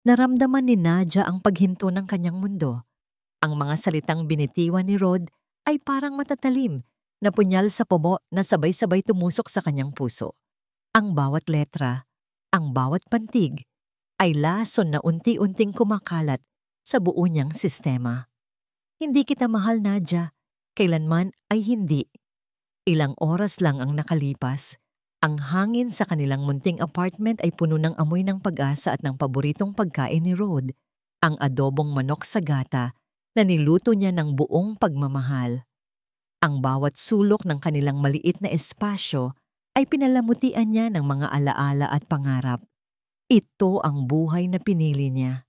Naramdaman ni Nadia ang paghinto ng kanyang mundo. Ang mga salitang binitiwan ni Rod ay parang matatalim na punyal sa pomo na sabay-sabay tumusok sa kanyang puso. Ang bawat letra, ang bawat pantig, ay lason na unti-unting kumakalat sa buo niyang sistema. Hindi kita mahal, Nadia. Kailanman ay hindi. Ilang oras lang ang nakalipas. Ang hangin sa kanilang munting apartment ay puno ng amoy ng pag-asa at ng paboritong pagkain ni Rod, ang adobong manok sa gata na niluto niya ng buong pagmamahal. Ang bawat sulok ng kanilang maliit na espasyo ay pinalamutian niya ng mga alaala at pangarap. Ito ang buhay na pinili niya.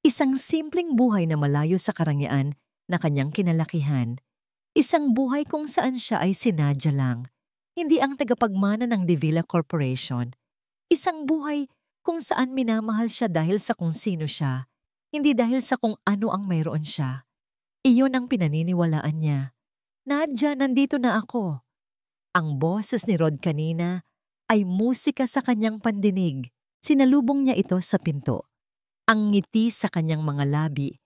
Isang simpleng buhay na malayo sa karangyaan na kanyang kinalakihan. Isang buhay kung saan siya ay sinadya lang, hindi ang tagapagmana ng Divila Corporation. Isang buhay kung saan minamahal siya dahil sa kung sino siya, hindi dahil sa kung ano ang mayroon siya. Iyon ang pinaniniwalaan niya. Nadia, nandito na ako. Ang boses ni Rod kanina ay musika sa kanyang pandinig. Sinalubong niya ito sa pinto. Ang ngiti sa kanyang mga labi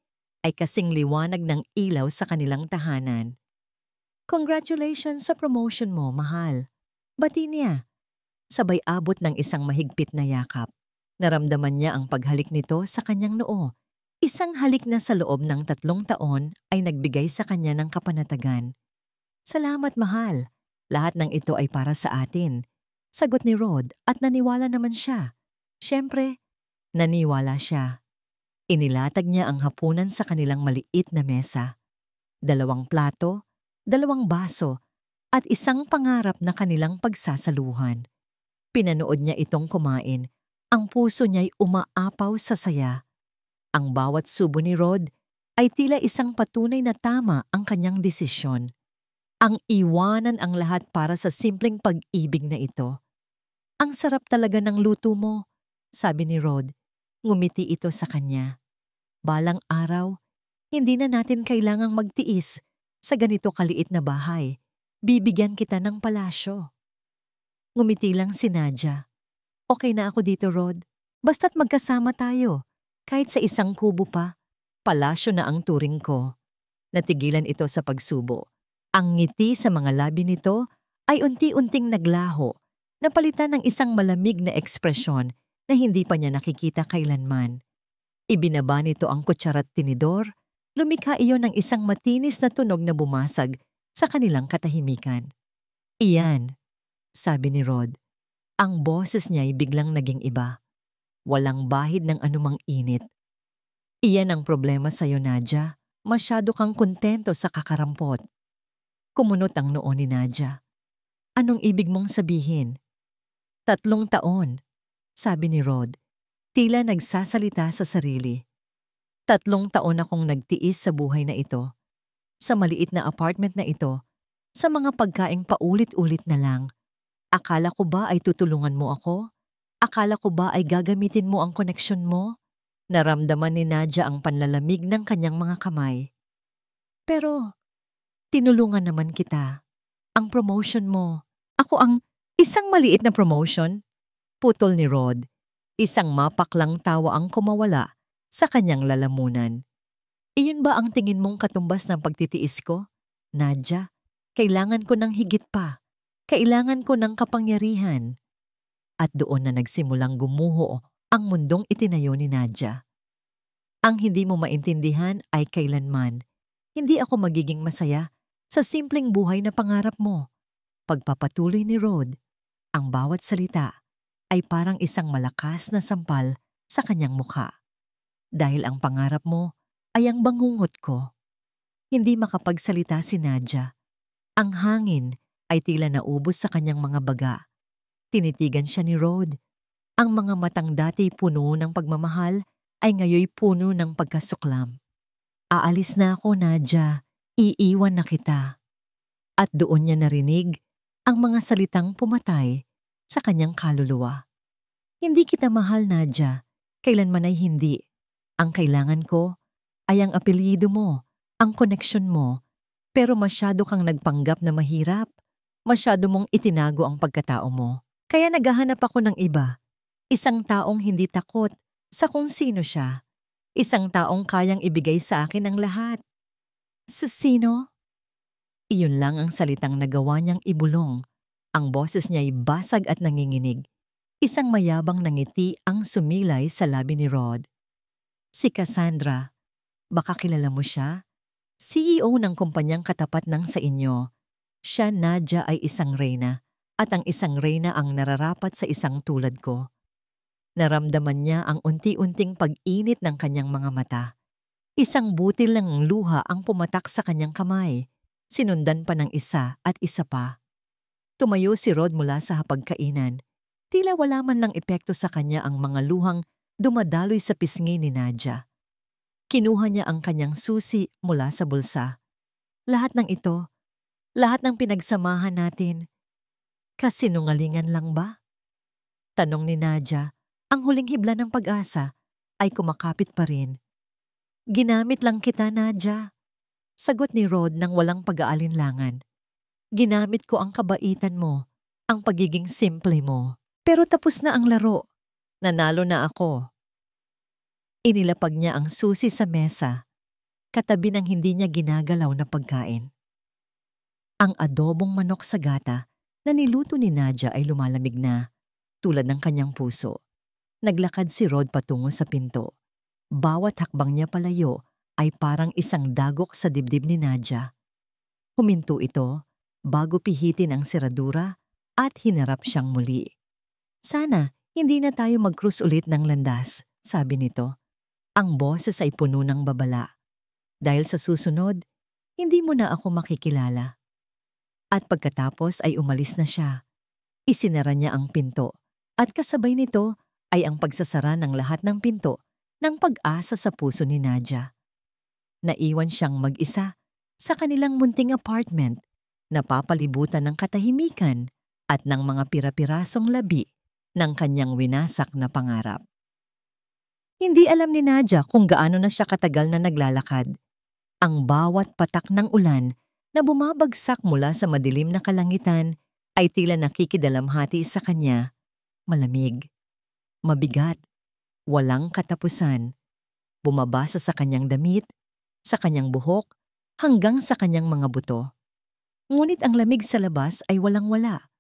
ay kasing liwanag ng ilaw sa kanilang tahanan. Congratulations sa promotion mo, mahal. Bati niya. Sabay abot ng isang mahigpit na yakap. Naramdaman niya ang paghalik nito sa kanyang noo. Isang halik na sa loob ng 3 taon ay nagbigay sa kanya ng kapanatagan. Salamat, mahal. Lahat ng ito ay para sa atin. Sagot ni Rod at naniwala naman siya. Siyempre, naniwala siya. Inilatag niya ang hapunan sa kanilang maliit na mesa. 2 plato, 2 baso, at isang pangarap na kanilang pagsasaluhan. Pinanood niya itong kumain. Ang puso niya'y umaapaw sa saya. Ang bawat subo ni Rod ay tila isang patunay na tama ang kanyang desisyon. Ang iwanan ang lahat para sa simpleng pag-ibig na ito. Ang sarap talaga ng luto mo, sabi ni Rod. Ngumiti ito sa kanya. Balang araw, hindi na natin kailangang magtiis sa ganito kaliit na bahay. Bibigyan kita ng palasyo. Ngumiti lang si Nadia. Okay na ako dito, Rod. Basta't magkasama tayo. Kahit sa isang kubo pa, palasyo na ang turing ko. Natigilan ito sa pagsubo. Ang ngiti sa mga labi nito ay unti-unting naglaho, napalitan ng isang malamig na ekspresyon na hindi pa niya nakikita kailanman. Ibinaba nito ang kutsara't tinidor. Lumikha iyon ng isang matinis na tunog na bumasag sa kanilang katahimikan. Iyan, sabi ni Rod. Ang boses niya ay biglang naging iba. Walang bahid ng anumang init. Iyan ang problema sa'yo, Nadia. Masyado kang kontento sa kakarampot. Kumunot ang noo ni Nadia. Anong ibig mong sabihin? 3 taon, sabi ni Rod. Tila nagsasalita sa sarili. 3 taon akong nagtiis sa buhay na ito. Sa maliit na apartment na ito, sa mga pagkaing paulit-ulit na lang. Akala ko ba ay tutulungan mo ako? Akala ko ba ay gagamitin mo ang koneksyon mo? Naramdaman ni Nadia ang panlalamig ng kanyang mga kamay. Pero, tinulungan naman kita. Ang promotion mo. Ako ang isang maliit na promotion? Putol ni Rod. Isang mapaklang tawa ang kumawala sa kanyang lalamunan. Iyon ba ang tingin mong katumbas ng pagtitiis ko? Nadia, kailangan ko ng higit pa. Kailangan ko ng kapangyarihan. At doon na nagsimulang gumuho ang mundong itinayo ni Nadia. Ang hindi mo maintindihan ay kailanman. Hindi ako magiging masaya sa simpleng buhay na pangarap mo. Pagpapatuloy ni Rod, ang bawat salita ay parang isang malakas na sampal sa kanyang mukha. Dahil ang pangarap mo ay ang bangungot ko. Hindi makapagsalita si Nadia. Ang hangin ay tila naubos sa kanyang mga baga. Tinitigan siya ni Rod. Ang mga matang dati puno ng pagmamahal ay ngayoy puno ng pagkasuklam. Aalis na ako, Nadia. Iiwan na kita. At doon niya narinig ang mga salitang pumatay sa kanyang kaluluwa. Hindi kita mahal, Nadia. Kailanman ay hindi. Ang kailangan ko ay ang apelyido mo, ang koneksyon mo, pero masyado kang nagpanggap na mahirap. Masyado mong itinago ang pagkatao mo. Kaya naghahanap ako ng iba. Isang taong hindi takot sa kung sino siya. Isang taong kayang ibigay sa akin ang lahat. Sa sino? Iyon lang ang salitang nagawa niyang ibulong. Ang boses niya'y basag at nanginginig. Isang mayabang na ngiti ang sumilay sa labi ni Rod. Si Cassandra. Baka kilala mo siya? CEO ng kumpanyang katapat ng sa inyo. Siya, Nadia, ay isang reyna. At ang isang reyna ang nararapat sa isang tulad ko. Naramdaman niya ang unti-unting pag-init ng kanyang mga mata. Isang butil ng luha ang pumatak sa kanyang kamay. Sinundan pa ng isa at isa pa. Tumayo si Rod mula sa hapagkainan. Tila wala man lang epekto sa kanya ang mga luhang dumadaloy sa pisngi ni Nadia. Kinuha niya ang kanyang susi mula sa bulsa. Lahat ng ito, lahat ng pinagsamahan natin, kasinungalingan lang ba? Tanong ni Nadia, ang huling hibla ng pag-asa ay kumakapit pa rin. Ginamit lang kita, Nadia. Sagot ni Rod nang walang pag-aalinlangan. Ginamit ko ang kabaitan mo, ang pagiging simple mo. Pero tapos na ang laro. Nanalo na ako. Inilapag niya ang susi sa mesa, katabi ng hindi niya ginagalaw na pagkain. Ang adobong manok sa gata na niluto ni Nadia ay lumalamig na, tulad ng kanyang puso. Naglakad si Rod patungo sa pinto. Bawat hakbang niya palayo ay parang isang dagok sa dibdib ni Nadia. Huminto ito bago pihitin ang seradura at hinarap siyang muli. Sana hindi na tayo mag-cruise ulit ng landas, sabi nito. Ang boses ay puno ng babala. Dahil sa susunod, hindi mo na ako makikilala. At pagkatapos ay umalis na siya. Isinara niya ang pinto at kasabay nito ay ang pagsasara ng lahat ng pinto ng pag-asa sa puso ni Nadia. Naiwan siyang mag-isa sa kanilang munting apartment na papalibutan ng katahimikan at ng mga pira-pirasong labi ng kanyang winasak na pangarap. Hindi alam ni Nadia kung gaano na siya katagal na naglalakad. Ang bawat patak ng ulan na bumabagsak mula sa madilim na kalangitan ay tila nakikidalamhati sa kanya. Malamig, mabigat, walang katapusan. Bumabasa sa kanyang damit, sa kanyang buhok, hanggang sa kanyang mga buto. Ngunit ang lamig sa labas ay walang-wala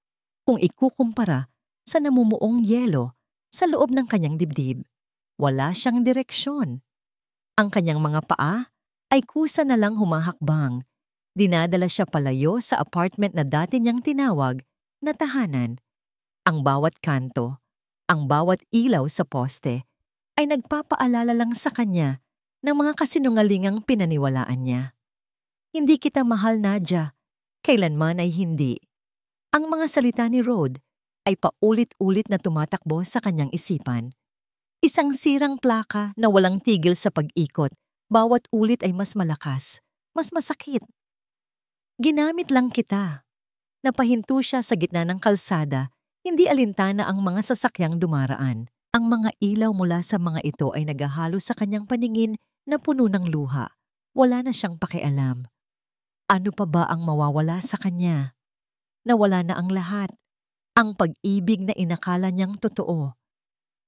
kung ikukumpara sa namumuong yelo sa loob ng kanyang dibdib. Wala siyang direksyon. Ang kanyang mga paa ay kusa na lang humahakbang. Dinadala siya palayo sa apartment na dati niyang tinawag na tahanan. Ang bawat kanto, ang bawat ilaw sa poste ay nagpapaalala lang sa kanya ng mga kasinungalingang pinaniwalaan niya. Hindi kita mahal, Nadia. Kailanman ay hindi. Ang mga salita ni Rod ay paulit-ulit na tumatakbo sa kanyang isipan. Isang sirang plaka na walang tigil sa pag-ikot. Bawat ulit ay mas malakas, mas masakit. Ginamit lang kita. Napahinto siya sa gitna ng kalsada, hindi alintana ang mga sasakyang dumaraan. Ang mga ilaw mula sa mga ito ay naghahalo sa kanyang paningin na puno ng luha. Wala na siyang pakialam. Ano pa ba ang mawawala sa kanya? Nawala na ang lahat. Ang pag-ibig na inakala niyang totoo.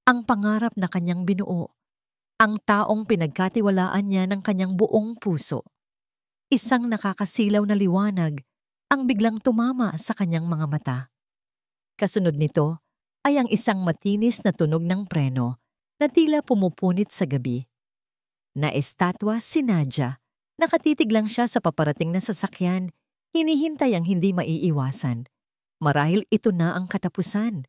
Ang pangarap na kanyang binuo. Ang taong pinagkatiwalaan niya ng kanyang buong puso. Isang nakakasilaw na liwanag ang biglang tumama sa kanyang mga mata. Kasunod nito ay ang isang matinis na tunog ng preno na tila pumupunit sa gabi. Naestatwa si Nadia. Nakatitig lang siya sa paparating na sasakyan, hinihintay ang hindi maiiwasan. Marahil ito na ang katapusan.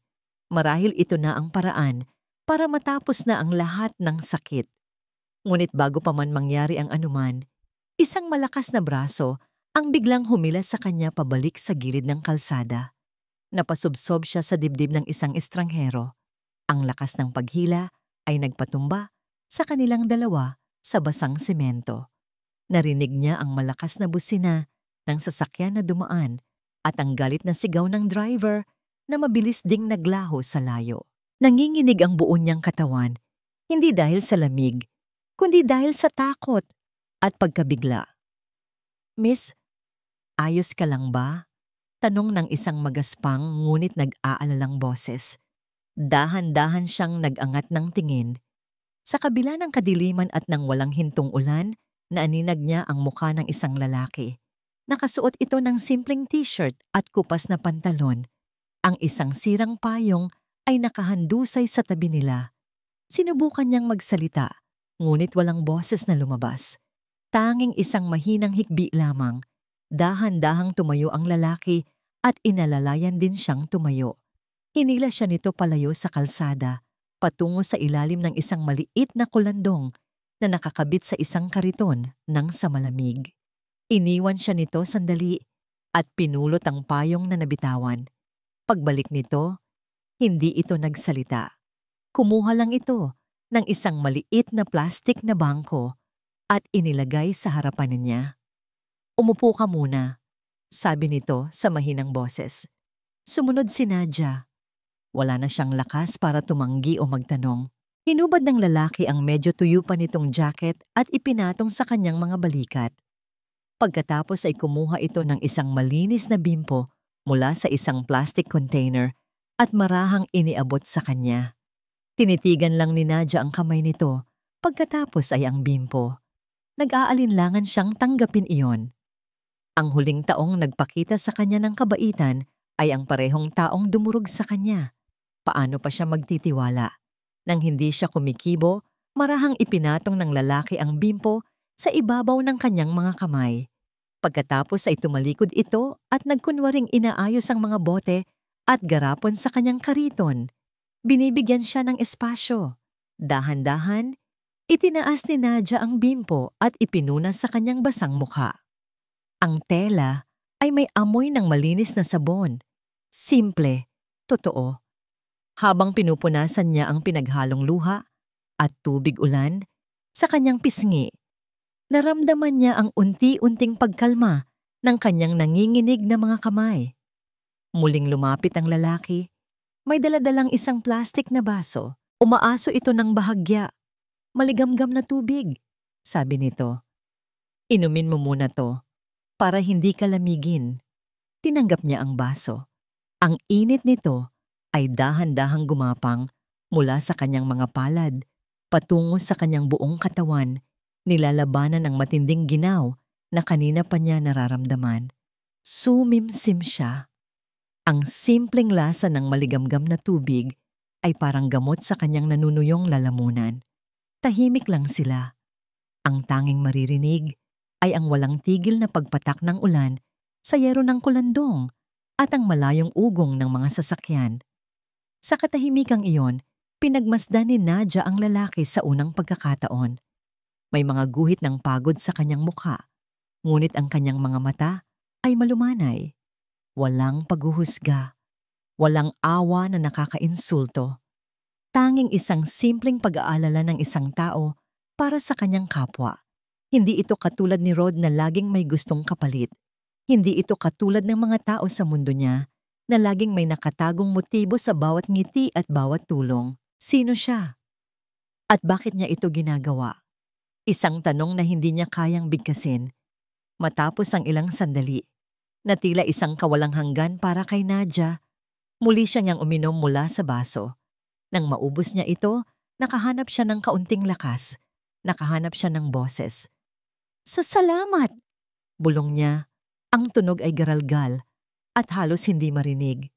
Marahil ito na ang paraan para matapos na ang lahat ng sakit. Ngunit bago pa man mangyari ang anuman, isang malakas na braso ang biglang humila sa kanya pabalik sa gilid ng kalsada. Napasubsob siya sa dibdib ng isang estranghero. Ang lakas ng paghila ay nagpatumba sa kanilang dalawa sa basang semento. Narinig niya ang malakas na busina ng sasakyan na dumaan at ang galit na sigaw ng driver na mabilis ding naglaho sa layo. Nanginginig ang buo niyang katawan, hindi dahil sa lamig, kundi dahil sa takot at pagkabigla. Miss, ayos ka lang ba? Tanong ng isang magaspang ngunit nag-aalalang boses. Dahan-dahan siyang nag-angat ng tingin. Sa kabila ng kadiliman at ng walang hintong ulan, naaninag niya ang mukha ng isang lalaki. Nakasuot ito ng simpleng t-shirt at kupas na pantalon. Ang isang sirang payong ay nakahandusay sa tabi nila. Sinubukan niyang magsalita, ngunit walang boses na lumabas. Tanging isang mahinang hikbi lamang. Dahan-dahang tumayo ang lalaki at inalalayan din siyang tumayo. Hinila siya nito palayo sa kalsada, patungo sa ilalim ng isang maliit na kulandong na nakakabit sa isang kariton ng sa malamig. Iniwan siya nito sandali at pinulot ang payong na nabitawan. Pagbalik nito, hindi ito nagsalita. Kumuha lang ito ng isang maliit na plastik na bangko at inilagay sa harapan niya. "Umupo ka muna," sabi nito sa mahinang boses. Sumunod si Nadia. Wala na siyang lakas para tumanggi o magtanong. Hinubad ng lalaki ang medyo tuyo pa nitong jacket at ipinatong sa kanyang mga balikat. Pagkatapos ay kumuha ito ng isang malinis na bimpo mula sa isang plastic container at marahang iniabot sa kanya. Tinitigan lang ni Nadia ang kamay nito, pagkatapos ay ang bimpo. Nag-aalinlangan siyang tanggapin iyon. Ang huling taong nagpakita sa kanya ng kabaitan ay ang parehong taong dumurog sa kanya. Paano pa siya magtitiwala? Nang hindi siya kumikibo, marahang ipinatong ng lalaki ang bimpo sa ibabaw ng kanyang mga kamay. Pagkatapos ay tumalikod ito at nagkunwaring inaayos ang mga bote at garapon sa kanyang kariton. Binibigyan siya ng espasyo. Dahan-dahan, itinaas ni Nadia ang bimpo at ipinunas sa kanyang basang mukha. Ang tela ay may amoy ng malinis na sabon. Simple, totoo. Habang pinupunasan niya ang pinaghalong luha at tubig ulan sa kanyang pisngi, naramdaman niya ang unti-unting pagkalma ng kanyang nanginginig na mga kamay. Muling lumapit ang lalaki. May daladalang isang plastik na baso. Umaaso ito ng bahagya. "Maligamgam na tubig," sabi nito. "Inumin mo muna to para hindi ka lamigin." Tinanggap niya ang baso. Ang init nito ay dahan-dahang gumapang mula sa kanyang mga palad, patungo sa kanyang buong katawan, nilalabanan ng matinding ginaw na kanina pa niya nararamdaman. Sumimsim siya. Ang simpleng lasa ng maligamgam na tubig ay parang gamot sa kanyang nanunuyong lalamunan. Tahimik lang sila. Ang tanging maririnig ay ang walang tigil na pagpatak ng ulan sa yero ng kulandong at ang malayong ugong ng mga sasakyan. Sa katahimikang iyon, pinagmasdan ni Nadia ang lalaki sa unang pagkakataon. May mga guhit ng pagod sa kanyang mukha, ngunit ang kanyang mga mata ay malumanay. Walang paghuhusga, walang awa na nakakainsulto. Tanging isang simpleng pag-aalala ng isang tao para sa kanyang kapwa. Hindi ito katulad ni Rod na laging may gustong kapalit. Hindi ito katulad ng mga tao sa mundo niya na laging may nakatagong motibo sa bawat ngiti at bawat tulong. Sino siya? At bakit niya ito ginagawa? Isang tanong na hindi niya kayang bigkasin. Matapos ang ilang sandali, na tila isang kawalang hanggan para kay Nadia, muli siya niyang uminom mula sa baso. Nang maubos niya ito, nakahanap siya ng kaunting lakas. Nakahanap siya ng boses. "Salamat!" bulong niya. Ang tunog ay garalgal at halos hindi marinig.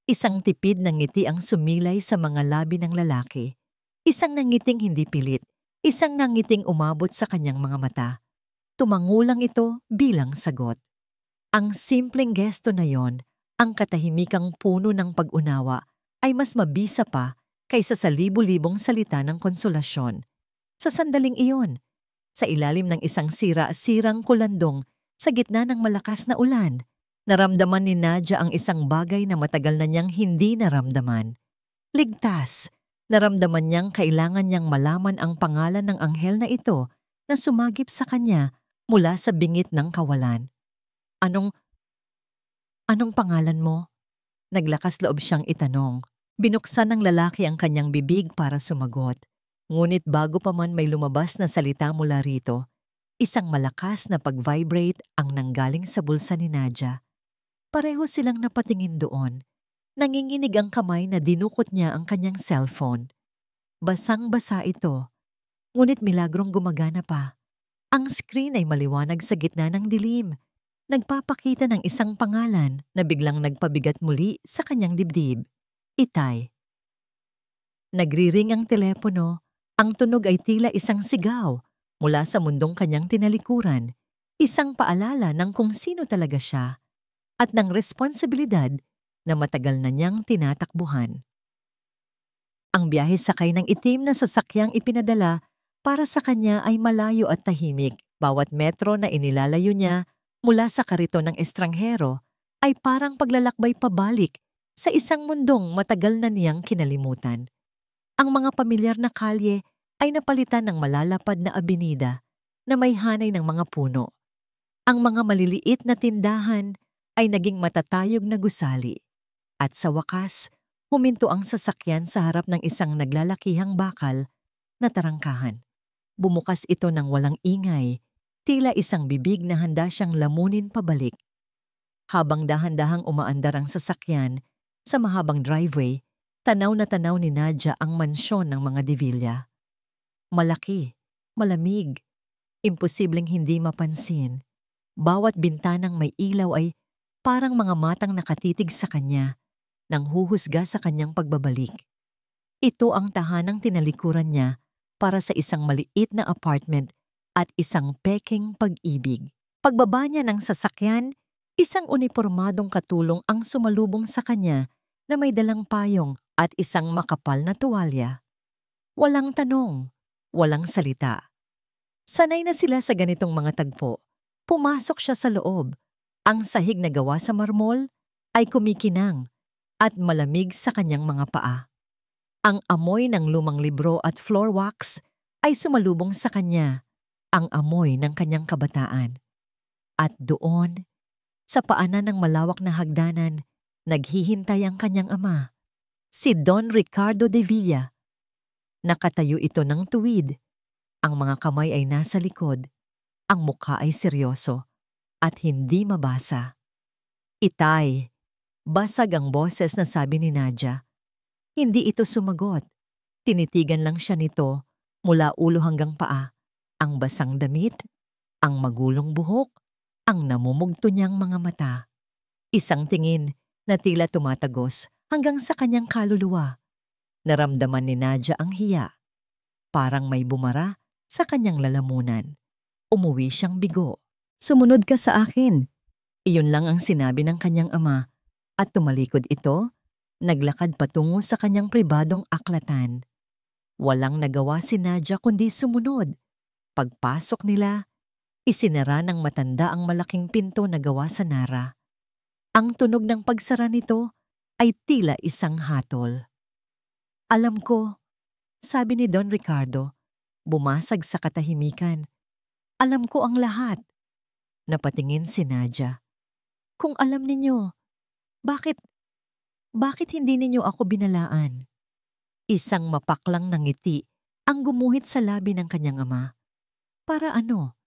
Isang tipid ng ngiti ang sumilay sa mga labi ng lalaki. Isang nangiting hindi pilit. Isang nangiting umabot sa kanyang mga mata. Tumangulang ito bilang sagot. Ang simpleng gesto na yon, ang katahimikang puno ng pag-unawa, ay mas mabisa pa kaysa sa libu-libong salita ng konsolasyon. Sa sandaling iyon, sa ilalim ng isang sira-sirang kulandong sa gitna ng malakas na ulan, naramdaman ni Nadia ang isang bagay na matagal na niyang hindi naramdaman. Ligtas. Naramdaman niyang kailangan niyang malaman ang pangalan ng anghel na ito na sumagip sa kanya mula sa bingit ng kawalan. Anong pangalan mo?" Naglakas loob siyang itanong. Binuksan ng lalaki ang kanyang bibig para sumagot. Ngunit bago pa man may lumabas na salita mula rito, isang malakas na pag-vibrate ang nanggaling sa bulsa ni Nadia. Pareho silang napatingin doon. Nanginginig ang kamay na dinukot niya ang kanyang cellphone. Basang-basa ito Ngunit milagrong gumagana pa. Ang screen ay maliwanag sa gitna ng dilim. Nagpapakita ng isang pangalan na biglang nagpabigat muli sa kanyang dibdib. Itay. Nagriring ang telepono. Ang tunog ay tila isang sigaw mula sa mundong kanyang tinalikuran. Isang paalala ng kung sino talaga siya at ng responsibilidad na matagal na niyang tinatakbuhan. Ang biyahe sakay ng itim na sasakyang ipinadala para sa kanya ay malayo at tahimik. Bawat metro na inilalayo niya mula sa kariton ng estranghero ay parang paglalakbay pabalik sa isang mundong matagal na niyang kinalimutan. Ang mga pamilyar na kalye ay napalitan ng malalapad na abenida na may hanay ng mga puno. Ang mga maliliit na tindahan ay naging matatayog na gusali. At sa wakas, huminto ang sasakyan sa harap ng isang naglalakihang bakal na tarangkahan. Bumukas ito ng walang ingay, tila isang bibig na handa siyang lamunin pabalik. Habang dahan-dahang umaandar ang sasakyan sa mahabang driveway, tanaw na tanaw ni Nadia ang mansyon ng mga Divilla. Malaki, malamig, imposibleng hindi mapansin. Bawat bintanang may ilaw ay parang mga matang nakatitig sa kanya nang huhusga sa kanyang pagbabalik. Ito ang tahanang tinalikuran niya para sa isang maliit na apartment at isang peking pag-ibig. Pagbaba niya ng sasakyan, isang unipormadong katulong ang sumalubong sa kanya na may dalang payong at isang makapal na tuwalya. Walang tanong, walang salita. Sanay na sila sa ganitong mga tagpo. Pumasok siya sa loob. Ang sahig na gawa sa marmol ay kumikinang at malamig sa kanyang mga paa. Ang amoy ng lumang libro at floor wax ay sumalubong sa kanya, ang amoy ng kanyang kabataan. At doon, sa paanan ng malawak na hagdanan, naghihintay ang kanyang ama, si Don Ricardo de Villa. Nakatayo ito ng tuwid. Ang mga kamay ay nasa likod. Ang mukha ay seryoso at hindi mabasa. Itay, basag ang boses na sabi ni Nadia. Hindi ito sumagot. Tinitigan lang siya nito mula ulo hanggang paa. Ang basang damit, ang magulong buhok, ang namumugto niyang mga mata. Isang tingin na tila tumatagos hanggang sa kanyang kaluluwa. Naramdaman ni Nadia ang hiya. Parang may bumara sa kanyang lalamunan. Umuwi siyang bigo. Sumunod ka sa akin. Iyon lang ang sinabi ng kanyang ama at tumalikod ito. Naglakad patungo sa kanyang pribadong aklatan. Walang nagawa si Nadia kundi sumunod. Pagpasok nila, isinara ng matanda ang malaking pinto na gawa sa nara. Ang tunog ng pagsara nito ay tila isang hatol. Alam ko, sabi ni Don Ricardo, bumasag sa katahimikan. Alam ko ang lahat. Napatingin si Nadia. Kung alam ninyo, bakit hindi ninyo ako binalaan? Isang mapaklang na ngiti ang gumuhit sa labi ng kanyang ama. Para ano?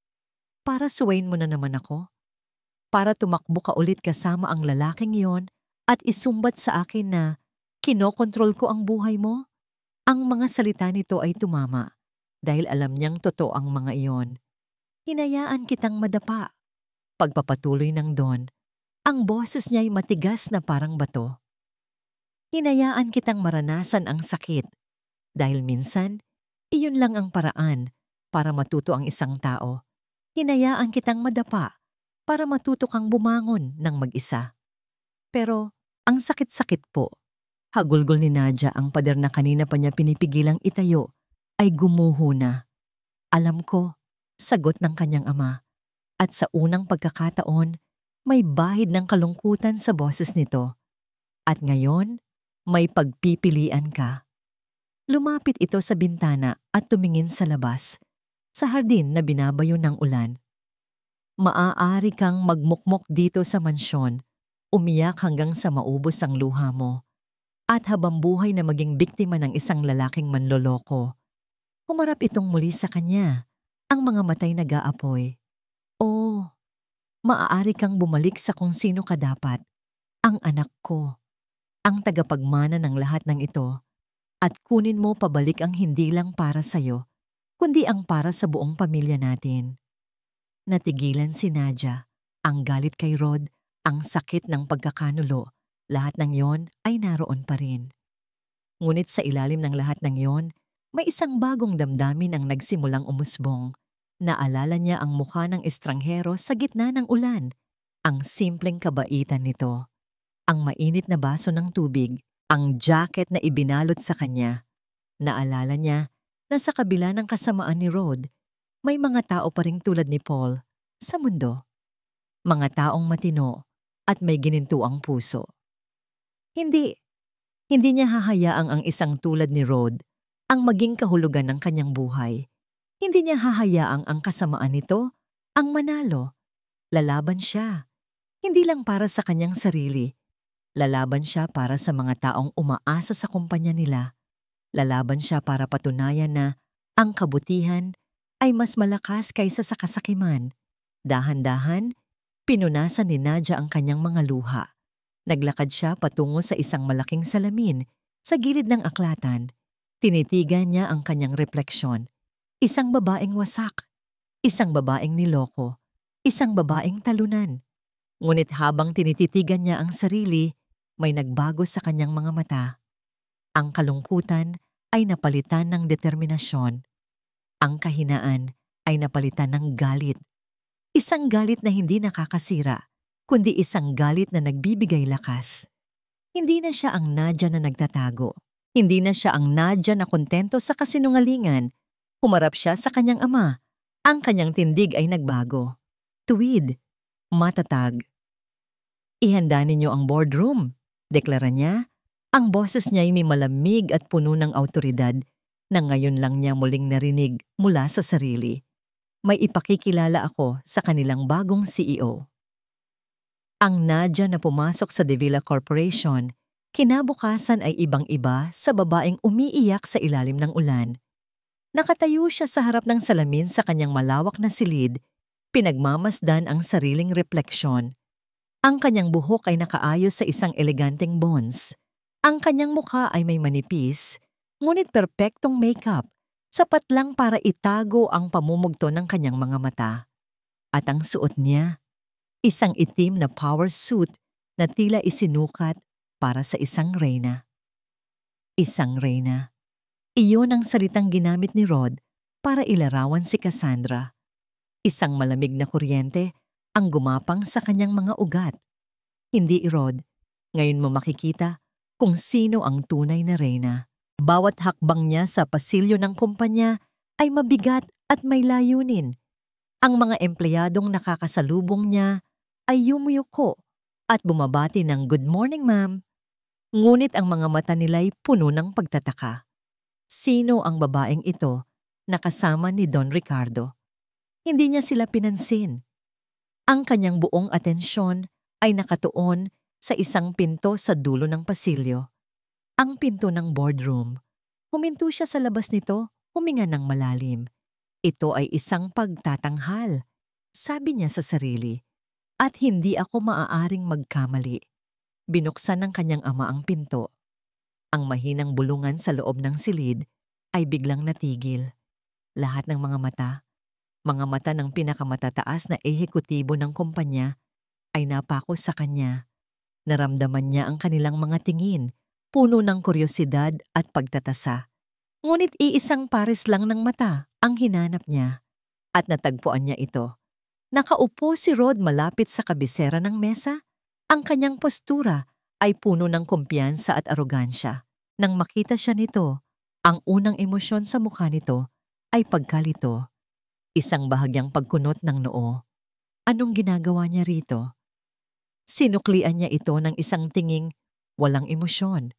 Para suwayin mo na naman ako? Para tumakbo ka ulit kasama ang lalaking yon at isumbat sa akin na kinokontrol ko ang buhay mo? Ang mga salita nito ay tumama dahil alam niyang totoo ang mga iyon. Hinayaan kitang madapa. Pagpapatuloy ng Don, ang boses niya ay matigas na parang bato. Hinayaan kitang maranasan ang sakit dahil minsan, iyon lang ang paraan para matuto ang isang tao. Hinayaan kitang madapa para matuto kang bumangon ng mag-isa. Pero ang sakit-sakit po. Hagulgol ni Nadia ang pader na kanina pa niya pinipigilang itayo ay gumuho na. Alam ko, sagot ng kanyang ama. At sa unang pagkakataon, may bahid ng kalungkutan sa boses nito. At ngayon, may pagpipilian ka. Lumapit ito sa bintana at tumingin sa labas, sa hardin na binabayo ng ulan. Maaari kang magmukmok dito sa mansyon, umiyak hanggang sa maubos ang luha mo, at habang buhay na maging biktima ng isang lalaking manloloko. Humarap itong muli sa kanya, ang mga matay nag-aapoy. Oh, maaari kang bumalik sa kung sino ka dapat, ang anak ko, ang tagapagmana ng lahat ng ito, at kunin mo pabalik ang hindi lang para sa'yo, kundi ang para sa buong pamilya natin. Natigilan si Nadia, ang galit kay Rod, ang sakit ng pagkakanulo, lahat ng yon ay naroon pa rin. Ngunit sa ilalim ng lahat ng yon, may isang bagong damdamin ang nagsimulang umusbong. Naalala niya ang mukha ng estranghero sa gitna ng ulan, ang simpleng kabaitan nito, ang mainit na baso ng tubig, ang jacket na ibinalot sa kanya. Naalala niya na sa kabila ng kasamaan ni Rod, may mga tao pa ring tulad ni Paul sa mundo. Mga taong matino at may ginintuang puso. Hindi niya hahayaang ang isang tulad ni Rod ang maging kahulugan ng kanyang buhay. Hindi niya hahayaang ang kasamaan nito ang manalo. Lalaban siya, hindi lang para sa kanyang sarili. Lalaban siya para sa mga taong umaasa sa kumpanya nila. Lalaban siya para patunayan na ang kabutihan ay mas malakas kaysa sa kasakiman. Dahan-dahan, pinunasan ni Nadia ang kanyang mga luha. Naglakad siya patungo sa isang malaking salamin sa gilid ng aklatan. Tinitigan niya ang kanyang refleksyon. Isang babaeng wasak, isang babaeng niloko, isang babaeng talunan. Ngunit habang tinititigan niya ang sarili, may nagbago sa kanyang mga mata. Ang kalungkutan ay napalitan ng determinasyon. Ang kahinaan ay napalitan ng galit. Isang galit na hindi nakakasira, kundi isang galit na nagbibigay lakas. Hindi na siya ang Nadia na nagtatago. Hindi na siya ang Nadia na kontento sa kasinungalingan. Humarap siya sa kanyang ama. Ang kanyang tindig ay nagbago. Tuwid, matatag. Ihanda ninyo ang boardroom, deklara niya. Ang boses niya ay may malamig at puno ng awtoridad na ngayon lang niya muling narinig mula sa sarili. May ipakikilala ako sa kanilang bagong CEO. Ang Nadia na pumasok sa De Villa Corporation, kinabukasan ay ibang-iba sa babaeng umiiyak sa ilalim ng ulan. Nakatayo siya sa harap ng salamin sa kanyang malawak na silid, pinagmamasdan ang sariling refleksyon. Ang kanyang buhok ay nakaayos sa isang eleganteng buns. Ang kanyang mukha ay may manipis, ngunit perpektong makeup, sapat lang para itago ang pamumugto ng kanyang mga mata. At ang suot niya, isang itim na power suit na tila isinukat para sa isang reyna. Isang reyna. Iyon ang salitang ginamit ni Rod para ilarawan si Cassandra. Isang malamig na kuryente ang gumapang sa kanyang mga ugat. Hindi, Rod, ngayon mo makikita kung sino ang tunay na reyna. Bawat hakbang niya sa pasilyo ng kumpanya ay mabigat at may layunin. Ang mga empleyadong nakakasalubong niya ay yumuyuko at bumabati ng "Good morning, ma'am." Ngunit ang mga mata nila'y puno ng pagtataka. Sino ang babaeng ito na kasama ni Don Ricardo? Hindi niya sila pinansin. Ang kanyang buong atensyon ay nakatuon sa isang pinto sa dulo ng pasilyo. Ang pinto ng boardroom. Huminto siya sa labas nito, huminga ng malalim. Ito ay isang pagtatanghal, sabi niya sa sarili. At hindi ako maaaring magkamali. Binuksan ng kanyang ama ang pinto. Ang mahinang bulungan sa loob ng silid ay biglang natigil. Lahat ng mga mata ng pinakamatataas na ehekutibo ng kumpanya ay napako sa kanya. Naramdaman niya ang kanilang mga tingin, puno ng kuryosidad at pagtatasa. Ngunit iisang pares lang ng mata ang hinanap niya at natagpuan niya ito. Nakaupo si Rod malapit sa kabisera ng mesa. Ang kanyang postura ay puno ng kumpiyansa at arogansya. Nang makita siya nito, ang unang emosyon sa mukha nito ay pagkalito. Isang bahagyang pagkunot ng noo. Anong ginagawa niya rito? Sinuklian niya ito ng isang tinging walang emosyon.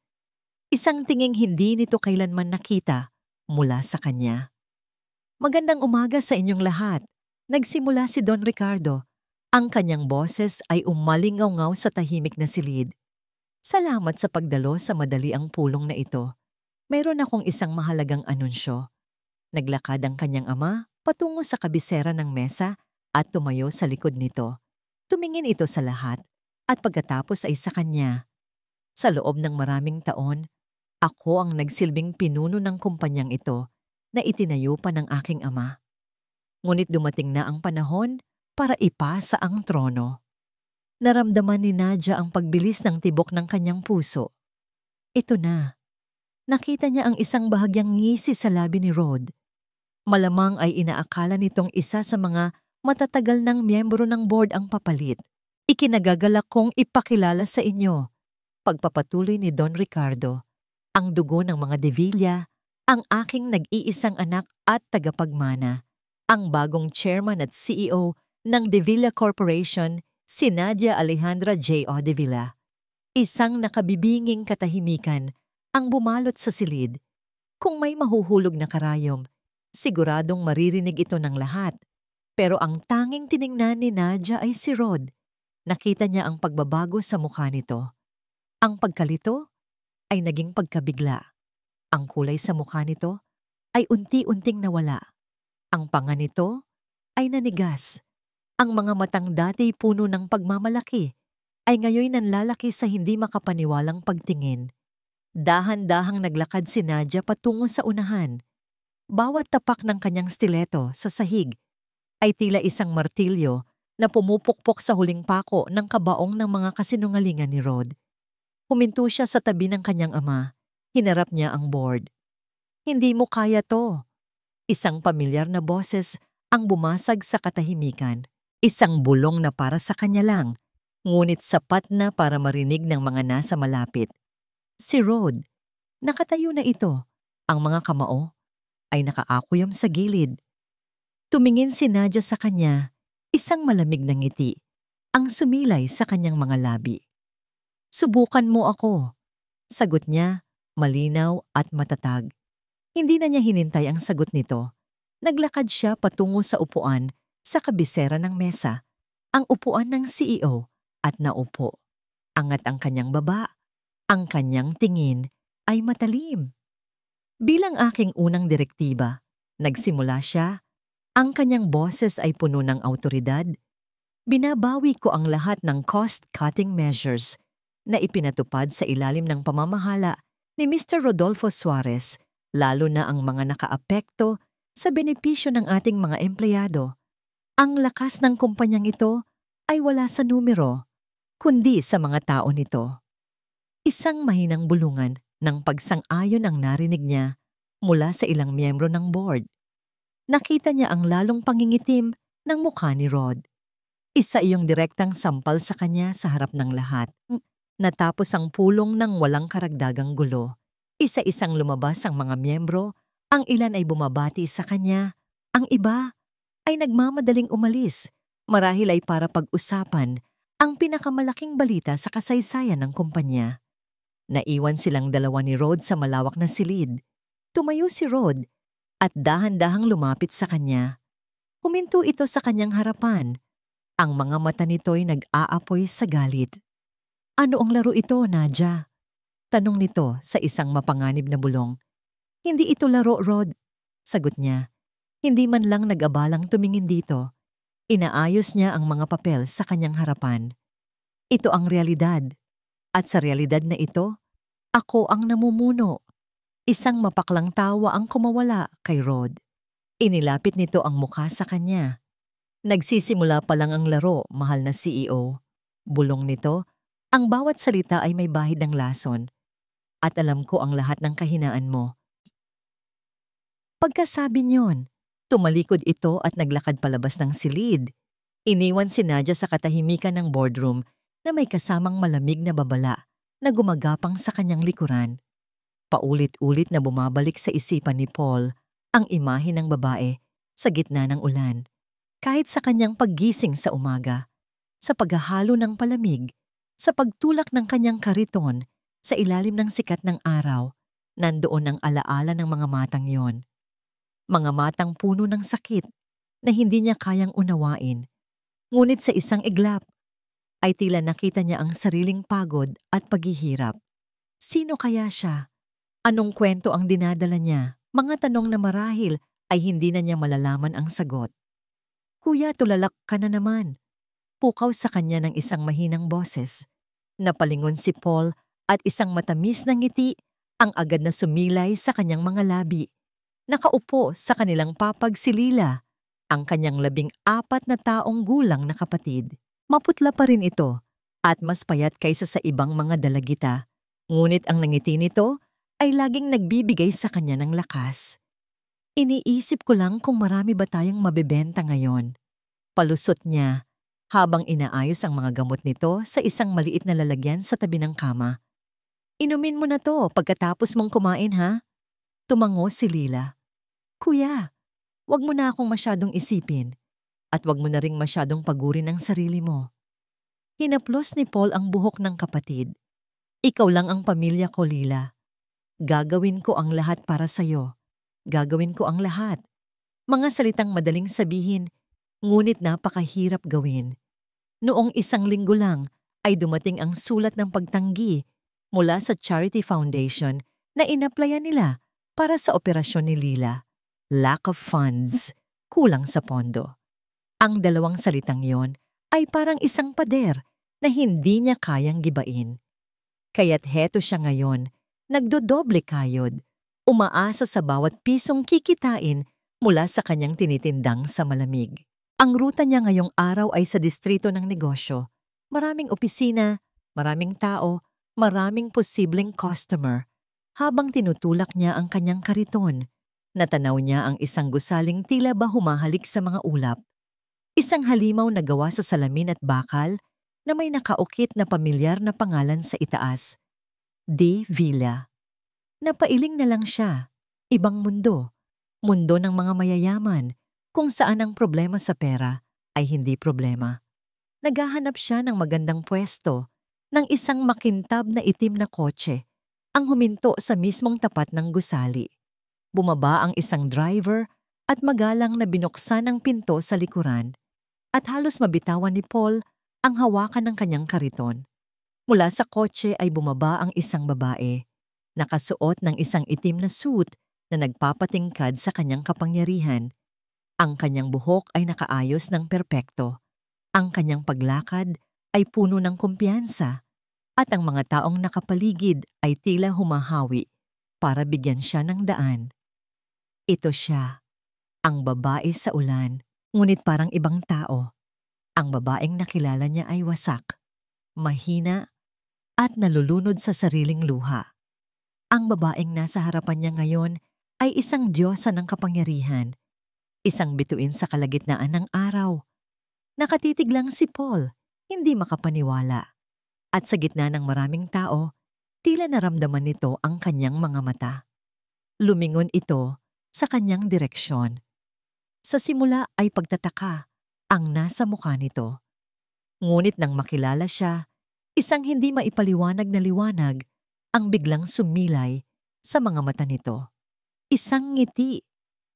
Isang tinging hindi nito kailanman nakita mula sa kanya. Magandang umaga sa inyong lahat. Nagsimula si Don Ricardo. Ang kanyang boses ay umalingaw-ngaw sa tahimik na silid. Salamat sa pagdalo sa madali ang pulong na ito. Mayroon akong isang mahalagang anunsyo. Naglakad ang kanyang ama patungo sa kabisera ng mesa at tumayo sa likod nito. Tumingin ito sa lahat at pagkatapos ay sa kanya. Sa loob ng maraming taon, ako ang nagsilbing pinuno ng kumpanyang ito. na itinayo pa ng aking ama. Ngunit dumating na ang panahon para ipasa ang trono. Naramdaman ni Nadia ang pagbilis ng tibok ng kanyang puso. Ito na. Nakita niya ang isang bahagyang ngisi sa labi ni Rod. Malamang ay inaakala nitong isa sa mga matatagal ng miyembro ng board ang papalit. Ikinagagalak kong ipakilala sa inyo. Pagpapatuloy ni Don Ricardo, ang dugo ng mga De Villa, ang aking nag-iisang anak at tagapagmana, ang bagong chairman at CEO ng De Villa Corporation, si Nadia Alejandra J.O. De Villa. Isang nakabibinging katahimikan ang bumalot sa silid. Kung may mahuhulog na karayom, siguradong maririnig ito ng lahat. Pero ang tanging tiningnan ni Nadia ay si Rod. Nakita niya ang pagbabago sa mukha nito. Ang pagkalito ay naging pagkabigla. Ang kulay sa mukha nito ay unti-unting nawala. Ang panga nito ay nanigas. Ang mga matang dati puno ng pagmamalaki ay ngayon nanlalaki sa hindi makapaniwalang pagtingin. Dahan-dahang naglakad si Nadia patungo sa unahan. Bawat tapak ng kanyang stileto sa sahig ay tila isang martilyo na pumupukpok sa huling pako ng kabaong ng mga kasinungalingan ni Rod. Huminto siya sa tabi ng kanyang ama. Hinarap niya ang board. Hindi mo kaya to. Isang pamilyar na boses ang bumasag sa katahimikan. Isang bulong na para sa kanya lang, ngunit sapat na para marinig ng mga nasa malapit. Si Rod. Nakatayo na ito. Ang mga kamao ay nakaakoyom sa gilid. Tumingin si Nadia sa kanya, isang malamig na ngiti, ang sumilay sa kanyang mga labi. Subukan mo ako. Sagot niya, malinaw at matatag. Hindi na niya hinintay ang sagot nito. Naglakad siya patungo sa upuan sa kabisera ng mesa, ang upuan ng CEO, at naupo. Angat ang kanyang baba, ang kanyang tingin ay matalim. Bilang aking unang direktiba, nagsimula siya. Ang kanyang boses ay puno ng awtoridad. Binabawi ko ang lahat ng cost-cutting measures na ipinatupad sa ilalim ng pamamahala ni Mr. Rodolfo Suarez, lalo na ang mga nakaapekto sa benepisyo ng ating mga empleyado. Ang lakas ng kumpanyang ito ay wala sa numero, kundi sa mga tao nito. Isang mahinang bulungan ng pagsang-ayon ang narinig niya mula sa ilang miyembro ng board. Nakita niya ang lalong pangingitim ng mukha ni Rod. Isa iyong direktang sampal sa kanya sa harap ng lahat. Natapos ang pulong ng walang karagdagang gulo. Isa-isang lumabas ang mga miyembro, ang ilan ay bumabati sa kanya, ang iba ay nagmamadaling umalis, marahil ay para pag-usapan ang pinakamalaking balita sa kasaysayan ng kumpanya. Naiwan silang dalawa ni Rod sa malawak na silid. Tumayo si Rod at dahan-dahang lumapit sa kanya. Huminto ito sa kanyang harapan. Ang mga mata nito'y nag-aapoy sa galit. Ano ang laro ito, Nadia? Tanong nito sa isang mapanganib na bulong. Hindi ito laro, Rod. Sagot niya. Hindi man lang nag-abalang tumingin dito. Inaayos niya ang mga papel sa kanyang harapan. Ito ang realidad. At sa realidad na ito, ako ang namumuno. Isang mapaklang tawa ang kumawala kay Rod. Inilapit nito ang mukha sa kanya. Nagsisimula pa lang ang laro, mahal na CEO. Bulong nito, ang bawat salita ay may bahid ng lason. At alam ko ang lahat ng kahinaan mo. Pagkasabi niyon, tumalikod ito at naglakad palabas ng silid. Iniwan si Nadia sa katahimikan ng boardroom na may kasamang malamig na babala na gumagapang sa kanyang likuran. Paulit-ulit na bumabalik sa isipan ni Paul ang imahe ng babae sa gitna ng ulan. Kahit sa kanyang paggising sa umaga, sa paghahalo ng palamig, sa pagtulak ng kanyang kariton sa ilalim ng sikat ng araw, nandoon ang alaala ng mga matang yon. Mga matang puno ng sakit na hindi niya kayang unawain. Ngunit sa isang iglap, ay tila nakita niya ang sariling pagod at paghihirap. Sino kaya siya? Anong kwento ang dinadala niya? Mga tanong na marahil ay hindi na niya malalaman ang sagot. Kuya, tulalak ka na naman. Pukaw sa kanya ng isang mahinang boses. Napalingon si Paul at isang matamis na ngiti ang agad na sumilay sa kanyang mga labi. Nakaupo sa kanilang papag si Lila, ang kanyang 14 na taong gulang na kapatid. Maputla pa rin ito at mas payat kaysa sa ibang mga dalagita. Ngunit ang nangiti nito ay laging nagbibigay sa kanya ng lakas. Iniisip ko lang kung marami ba tayong mabebenta ngayon. Palusot niya habang inaayos ang mga gamot nito sa isang maliit na lalagyan sa tabi ng kama. Inumin mo na to pagkatapos mong kumain ha? Tumango si Lila. Kuya, wag mo na akong masyadong isipin at wag mo na ring masyadong pagurin ang sarili mo. Hinaplos ni Paul ang buhok ng kapatid. Ikaw lang ang pamilya ko, Lila. Gagawin ko ang lahat para sa'yo. Gagawin ko ang lahat. Mga salitang madaling sabihin, ngunit napakahirap gawin. Noong 1 linggo lang ay dumating ang sulat ng pagtanggi mula sa Charity Foundation na inaplayan nila para sa operasyon ni Lila. Lack of funds, kulang sa pondo. Ang 2 salitang yon ay parang isang pader na hindi niya kayang gibain. Kaya't heto siya ngayon, nagdodoble kayod, umaasa sa bawat pisong kikitain mula sa kanyang tinitindang sa malamig. Ang ruta niya ngayong araw ay sa distrito ng negosyo. Maraming opisina, maraming tao, maraming posibleng customer. Habang tinutulak niya ang kanyang kariton, natanaw niya ang isang gusaling tila ba humahalik sa mga ulap. Isang halimaw na gawa sa salamin at bakal na may nakaukit na pamilyar na pangalan sa itaas. De Villa. Napailing na lang siya. Ibang mundo. Mundo ng mga mayayaman kung saan ang problema sa pera ay hindi problema. Naghahanap siya ng magandang pwesto ng isang makintab na itim na kotse ang huminto sa mismong tapat ng gusali. Bumaba ang isang driver at magalang na binuksan ang pinto sa likuran at halos mabitawan ni Paul ang hawakan ng kanyang kariton. Mula sa kotse ay bumaba ang isang babae, nakasuot ng isang itim na suit na nagpapatingkad sa kanyang kapangyarihan. Ang kanyang buhok ay nakaayos ng perpekto. Ang kanyang paglakad ay puno ng kumpiyansa at ang mga taong nakapaligid ay tila humahawi para bigyan siya ng daan. Ito siya, ang babae sa ulan, ngunit parang ibang tao. Ang babaeng nakilala niya ay wasak, mahina, at nalulunod sa sariling luha. Ang babaeng nasa harapan niya ngayon ay isang diyosa ng kapangyarihan, isang bituin sa kalagitnaan ng araw. Nakatitig lang si Paul, hindi makapaniwala. At sa gitna ng maraming tao, tila naramdaman nito ang kanyang mga mata. Lumingon ito sa kanyang direksyon. Sa simula ay pagtataka ang nasa mukha nito. Ngunit nang makilala siya, isang hindi maipaliwanag na liwanag ang biglang sumilay sa mga mata nito. Isang ngiti,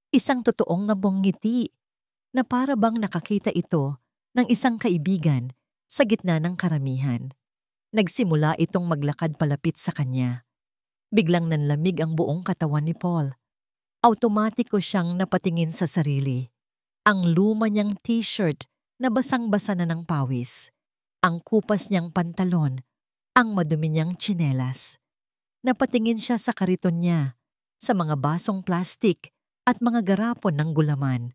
isang totoong ngabong ngiti na para bang nakakita ito ng isang kaibigan sa gitna ng karamihan. Nagsimula itong maglakad palapit sa kanya. Biglang nanlamig ang buong katawan ni Paul. Automatiko siyang napatingin sa sarili. Ang luma niyang t-shirt na basang-basa na ng pawis. Ang kupas niyang pantalon. Ang madumi niyang tsinelas. Napatingin siya sa kariton niya, sa mga basong plastik at mga garapon ng gulaman.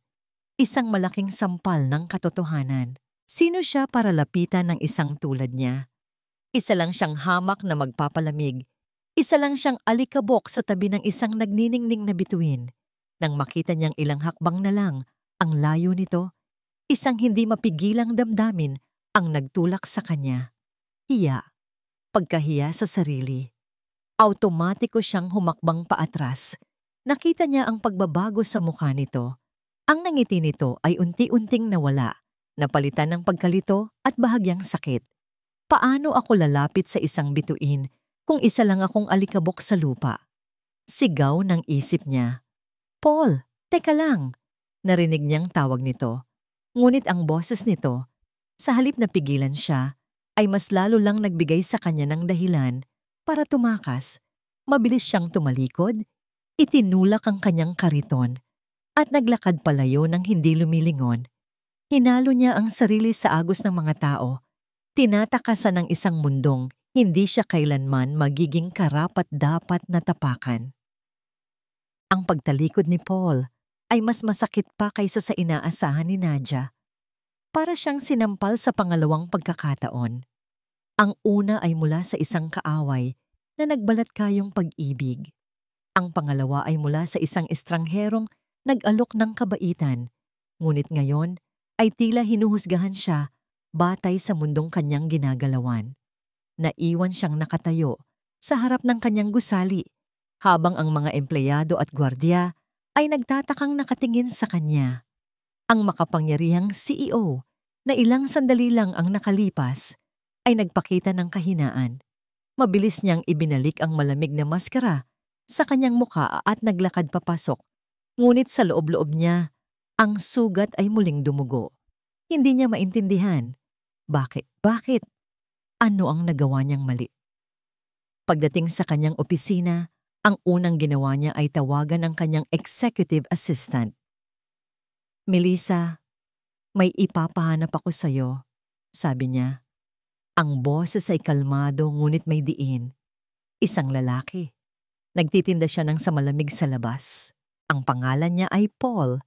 Isang malaking sampal ng katotohanan. Sino siya para lapitan ng isang tulad niya? Isa lang siyang hamak na magpapalamig. Isa lang siyang alikabok sa tabi ng isang nagniningning na bituin. Nang makita niyang ilang hakbang na lang ang layo nito, isang hindi mapigilang damdamin ang nagtulak sa kanya. Hiya. Pagkahiya sa sarili. Automatiko siyang humakbang paatras. Nakita niya ang pagbabago sa mukha nito. Ang nangiti nito ay unti-unting nawala, napalitan ng pagkalito at bahagyang sakit. Paano ako lalapit sa isang bituin kung isa lang akong alikabok sa lupa? Sigaw ng isip niya. Paul, teka lang. Narinig niyang tawag nito. Ngunit ang boses nito, sa halip na pigilan siya, ay mas lalo lang nagbigay sa kanya ng dahilan para tumakas. Mabilis siyang tumalikod, itinulak ang kanyang kariton, at naglakad palayo ng hindi lumilingon. Hinalo niya ang sarili sa agos ng mga tao. Tinatakasan ng isang mundong hindi siya kailanman magiging karapat-dapat na tapakan. Ang pagtalikod ni Paul ay mas masakit pa kaysa sa inaasahan ni Nadia. Para siyang sinampal sa pangalawang pagkakataon. Ang una ay mula sa isang kaaway na nagbalat kayong pag-ibig. Ang pangalawa ay mula sa isang estrangherong nag-alok ng kabaitan, ngunit ngayon ay tila hinuhusgahan siya batay sa mundong kanyang ginagalawan. Naiwan siyang nakatayo sa harap ng kanyang gusali habang ang mga empleyado at gwardiya ay nagtatakang nakatingin sa kanya. Ang makapangyarihang CEO na ilang sandali lang ang nakalipas ay nagpakita ng kahinaan. Mabilis niyang ibinalik ang malamig na maskara sa kanyang mukha at naglakad papasok. Ngunit sa loob-loob niya, ang sugat ay muling dumugo. Hindi niya maintindihan. Bakit? Ano ang nagawa niyang mali? Pagdating sa kanyang opisina, ang unang ginawa niya ay tawagan ang kanyang executive assistant. "Melissa, may ipapahanap ako sa'yo," sabi niya. Ang boses ay kalmado ngunit may diin. Isang lalaki. Nagtitinda siya ng samalamig sa labas. Ang pangalan niya ay Paul.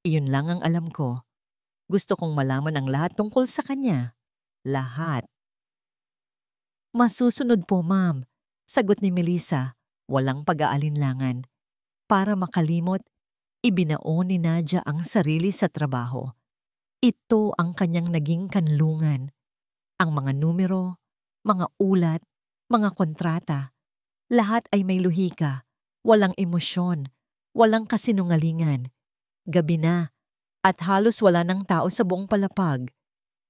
Iyon lang ang alam ko. Gusto kong malaman ang lahat tungkol sa kanya. Lahat. "Masusunod po, ma'am," sagot ni Melissa, walang pag-aalinlangan. Para makalimot, ibinaon ni Nadia ang sarili sa trabaho. Ito ang kanyang naging kanlungan. Ang mga numero, mga ulat, mga kontrata, lahat ay may luhika, walang emosyon, walang kasinungalingan. Gabi na, at halos wala ng tao sa buong palapag.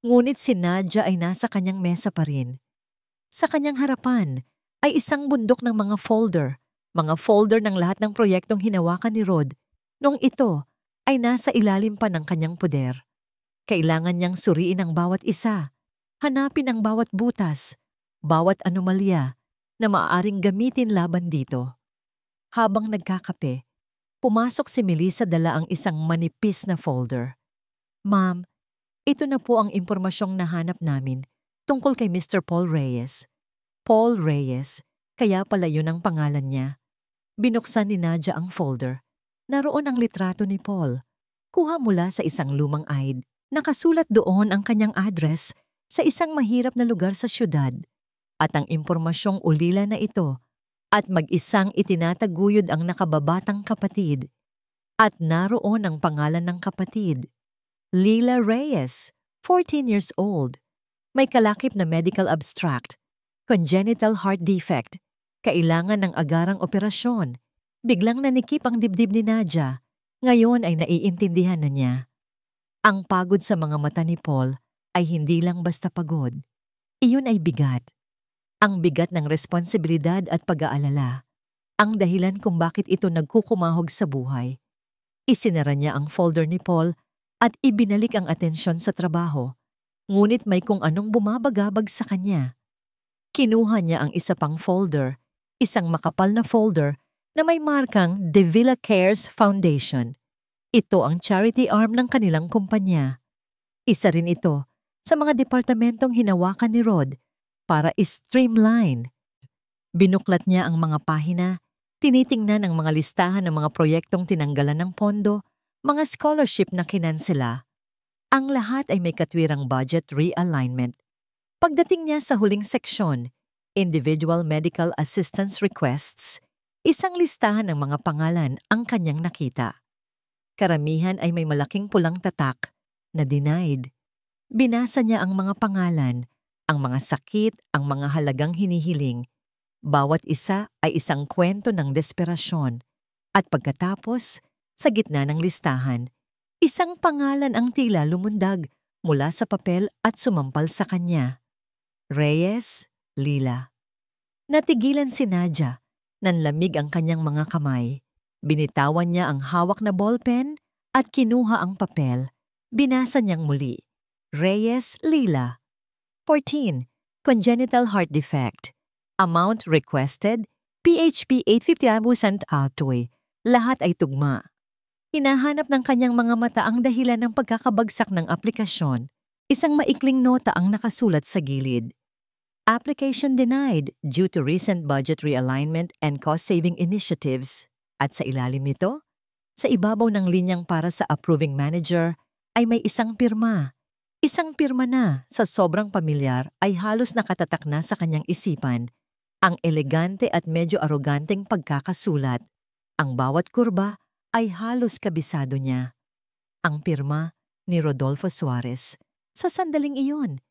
Ngunit si Nadia ay nasa kanyang mesa pa rin. Sa kanyang harapan ay isang bundok ng mga folder ng lahat ng proyektong hinawakan ni Rod nung ito ay nasa ilalim pa ng kanyang poder. Kailangan niyang suriin ang bawat isa, hanapin ang bawat butas, bawat anomalya na maaaring gamitin laban dito. Habang nagkakape, pumasok si Melissa dala ang isang manipis na folder. "Ma'am, ito na po ang impormasyong nahanap namin tungkol kay Mr. Paul Reyes." Paul Reyes, kaya pala yun ang pangalan niya. Binuksan ni Nadia ang folder. Naroon ang litrato ni Paul. Kuha mula sa isang lumang ID. Nakasulat doon ang kanyang address sa isang mahirap na lugar sa syudad. At ang impormasyong ulila na ito at mag-isang itinataguyod ang nakababatang kapatid. At naroon ang pangalan ng kapatid. Lila Reyes, 14 years old. May kalakip na medical abstract. Congenital heart defect. Kailangan ng agarang operasyon. Biglang nanikip ang dibdib ni Nadia. Ngayon ay naiintindihan na niya. Ang pagod sa mga mata ni Paul ay hindi lang basta pagod. Iyon ay bigat. Ang bigat ng responsibilidad at pag-aalala. Ang dahilan kung bakit ito nagkukumahog sa buhay. Isinara niya ang folder ni Paul at ibinalik ang atensyon sa trabaho. Ngunit may kung anong bumabagabag sa kanya. Kinuha niya ang isa pang folder, isang makapal na folder na may markang De Villa Cares Foundation. Ito ang charity arm ng kanilang kumpanya. Isa rin ito sa mga departamentong hinawakan ni Rod para streamline. Binuklat niya ang mga pahina, tinitingnan ang mga listahan ng mga proyektong tinanggalan ng pondo, mga scholarship na kinansela. Ang lahat ay may katwirang budget realignment. Pagdating niya sa huling seksyon, Individual Medical Assistance Requests, isang listahan ng mga pangalan ang kanyang nakita. Karamihan ay may malaking pulang tatak na denied. Binasa niya ang mga pangalan, ang mga sakit, ang mga halagang hinihiling. Bawat isa ay isang kwento ng desperasyon. At pagkatapos, sa gitna ng listahan, isang pangalan ang tila lumundag mula sa papel at sumampal sa kanya. Reyes, Lila. Natigilan si Nadia, nanlamig ang kanyang mga kamay. Binitawan niya ang hawak na ballpen at kinuha ang papel. Binasa niyang muli. Reyes, Lila. 14. Congenital heart defect. Amount requested, PHP 850 autoy. Lahat ay tugma. Hinahanap ng kanyang mga mata ang dahilan ng pagkakabagsak ng aplikasyon. Isang maikling nota ang nakasulat sa gilid. Application denied due to recent budget realignment and cost-saving initiatives. At sa ilalim nito, sa ibabaw ng linyang para sa approving manager, ay may isang pirma. Isang pirma na sa sobrang pamilyar ay halos nakatatak na sa kanyang isipan. Ang elegante at medyo aroganteng pagkakasulat. Ang bawat kurba ay halos kabisado niya. Ang pirma ni Rodolfo Suarez. Sa sandaling iyon,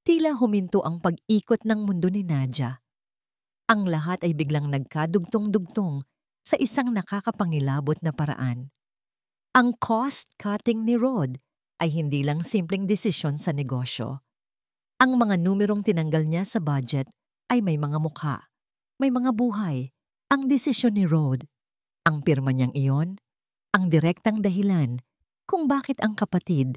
tila huminto ang pag-ikot ng mundo ni Nadia. Ang lahat ay biglang nagkadugtong-dugtong sa isang nakakapangilabot na paraan. Ang cost-cutting ni Rod ay hindi lang simpleng desisyon sa negosyo. Ang mga numerong tinanggal niya sa budget ay may mga mukha, may mga buhay. Ang desisyon ni Rod, ang pirma niyang iyon, ang direktang dahilan kung bakit ang kapatid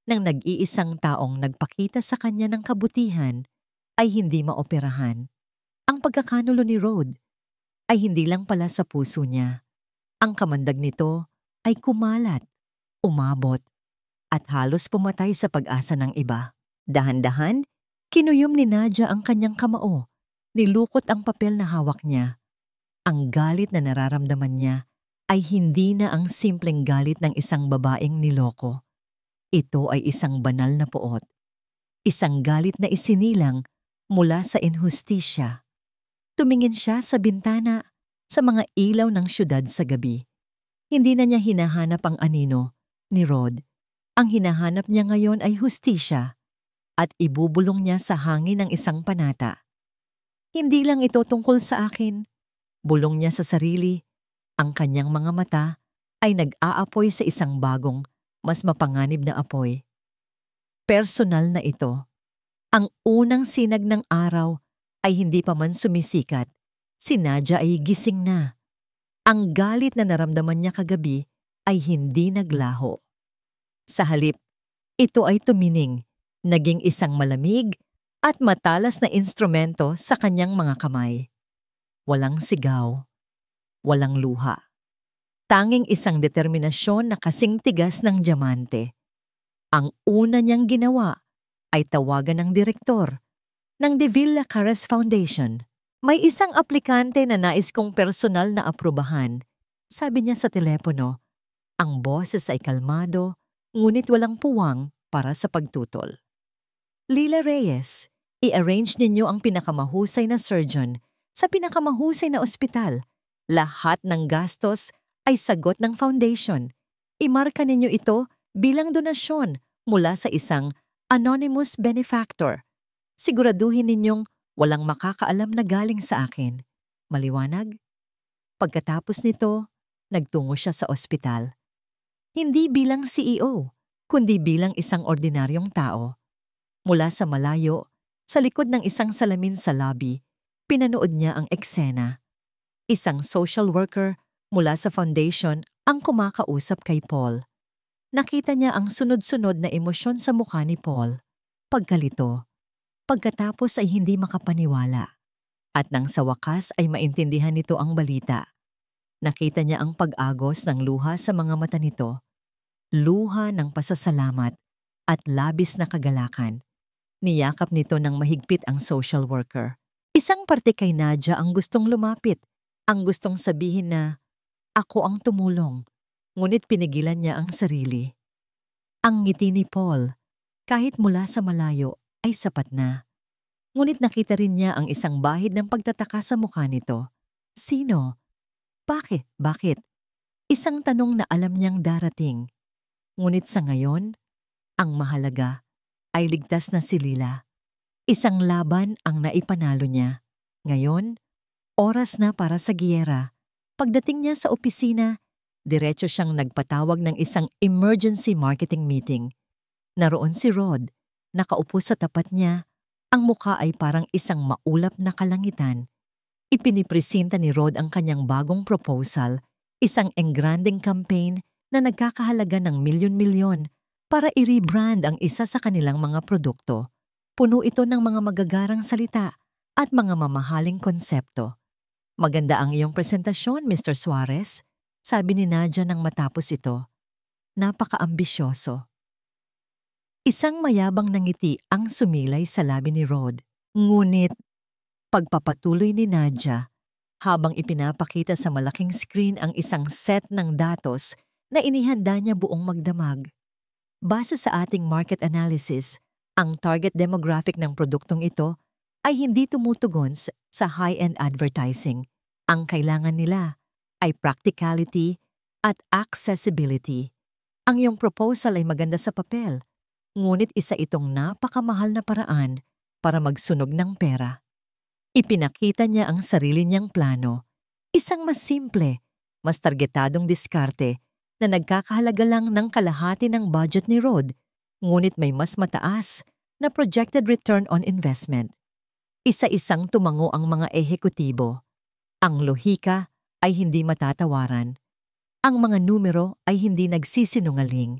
ng nag-iisang taong nagpakita sa kanya ng kabutihan ay hindi maoperahan. Ang pagkakanulo ni Rod ay hindi lang pala sa puso niya. Ang kamandag nito ay kumalat, umabot, at halos pumatay sa pag-asa ng iba. Dahan-dahan, kinuyom ni Nadia ang kanyang kamao. Nilukot ang papel na hawak niya. Ang galit na nararamdaman niya ay hindi na ang simpleng galit ng isang babaeng niloko. Ito ay isang banal na puot. Isang galit na isinilang mula sa inhustisya. Tumingin siya sa bintana, sa mga ilaw ng syudad sa gabi. Hindi na niya hinahanap ang anino ni Rod. Ang hinahanap niya ngayon ay hustisya at ibubulong niya sa hangin ng isang panata. Hindi lang ito tungkol sa akin. Bulong niya sa sarili. Ang kanyang mga mata ay nag-aapoy sa isang bagong, mas mapanganib na apoy. Personal na ito. Ang unang sinag ng araw ay hindi pa man sumisikat. Si Nadia ay gising na. Ang galit na naramdaman niya kagabi ay hindi naglaho. Sa halip, ito ay tumining, naging isang malamig at matalas na instrumento sa kanyang mga kamay. Walang sigaw, walang luha. Tanging isang determinasyon na kasing tigas ng diamante. Ang una niyang ginawa ay tawagan ng direktor ng De Villa Cares Foundation. May isang aplikante na nais kong personal na aprubahan. Sabi niya sa telepono, ang boses ay kalmado, ngunit walang puwang para sa pagtutol. Lila Reyes, i-arrange ninyo ang pinakamahusay na surgeon sa pinakamahusay na ospital. Lahat ng gastos ay sagot ng foundation. Imarka ninyo ito bilang donasyon mula sa isang anonymous benefactor. Siguraduhin ninyong walang makakaalam na galing sa akin. Maliwanag? Pagkatapos nito, nagtungo siya sa ospital. Hindi bilang CEO, kundi bilang isang ordinaryong tao. Mula sa malayo, sa likod ng isang salamin sa lobby, pinanood niya ang eksena. Isang social worker mula sa foundation ang kumakausap kay Paul. Nakita niya ang sunod-sunod na emosyon sa mukha ni Paul. Pagkalito. Pagkatapos ay hindi makapaniwala. At nang sa wakas ay maintindihan nito ang balita. Nakita niya ang pag-agos ng luha sa mga mata nito. Luha ng pasasalamat at labis na kagalakan. Niyakap nito ng mahigpit ang social worker. Isang parte kay Nadia ang gustong lumapit. Ang gustong sabihin na, ako ang tumulong. Ngunit pinigilan niya ang sarili. Ang ngiti ni Paul, kahit mula sa malayo, ay sapat na. Ngunit nakita rin niya ang isang bahid ng pagtataka sa mukha nito. Sino? Bakit? Bakit? Isang tanong na alam niyang darating. Ngunit sa ngayon, ang mahalaga ay ligtas na si Lila. Isang laban ang naipanalo niya. Ngayon, oras na para sa giyera. Pagdating niya sa opisina, diretso siyang nagpatawag ng isang emergency marketing meeting. Naroon si Rod, nakaupo sa tapat niya. Ang mukha ay parang isang maulap na kalangitan. Ipinipresenta ni Rod ang kanyang bagong proposal, isang engranding campaign na nagkakahalaga ng milyon-milyon para i-rebrand ang isa sa kanilang mga produkto. Puno ito ng mga magagarang salita at mga mamahaling konsepto. Maganda ang iyong presentasyon, Mr. Suarez, sabi ni Nadia nang matapos ito. Napaka-ambisyoso. Isang mayabang na ngiti ang sumilay sa labi ni Rod. Ngunit, pagpapatuloy ni Nadia, habang ipinapakita sa malaking screen ang isang set ng datos na inihanda niya buong magdamag. Base sa ating market analysis, ang target demographic ng produktong ito ay hindi tumutugon sa high-end advertising. Ang kailangan nila ay practicality at accessibility. Ang iyong proposal ay maganda sa papel, ngunit isa itong napakamahal na paraan para magsunog ng pera. Ipinakita niya ang sarili niyang plano, isang mas simple, mas targetadong diskarte na nagkakahalaga lang ng kalahati ng budget ni Rod, ngunit may mas mataas na projected return on investment. Isa-isang tumango ang mga ehekutibo. Ang lohika ay hindi matatawaran. Ang mga numero ay hindi nagsisinungaling.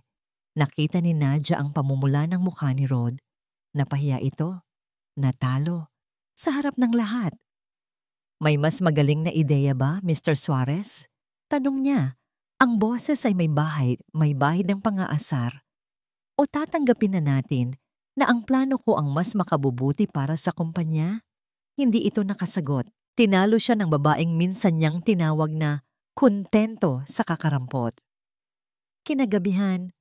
Nakita ni Nadia ang pamumula ng mukha ni Rod. Napahiya ito. Natalo. Sa harap ng lahat. May mas magaling na ideya ba, Mr. Suarez? Tanong niya. Ang boses ay may bahid ng pang-aasar. O tatanggapin na natin na ang plano ko ang mas makabubuti para sa kumpanya? Hindi ito nakasagot. Tinalo siya ng babaeng minsan niyang tinawag na kontento sa kakarampot. Kinagabihan,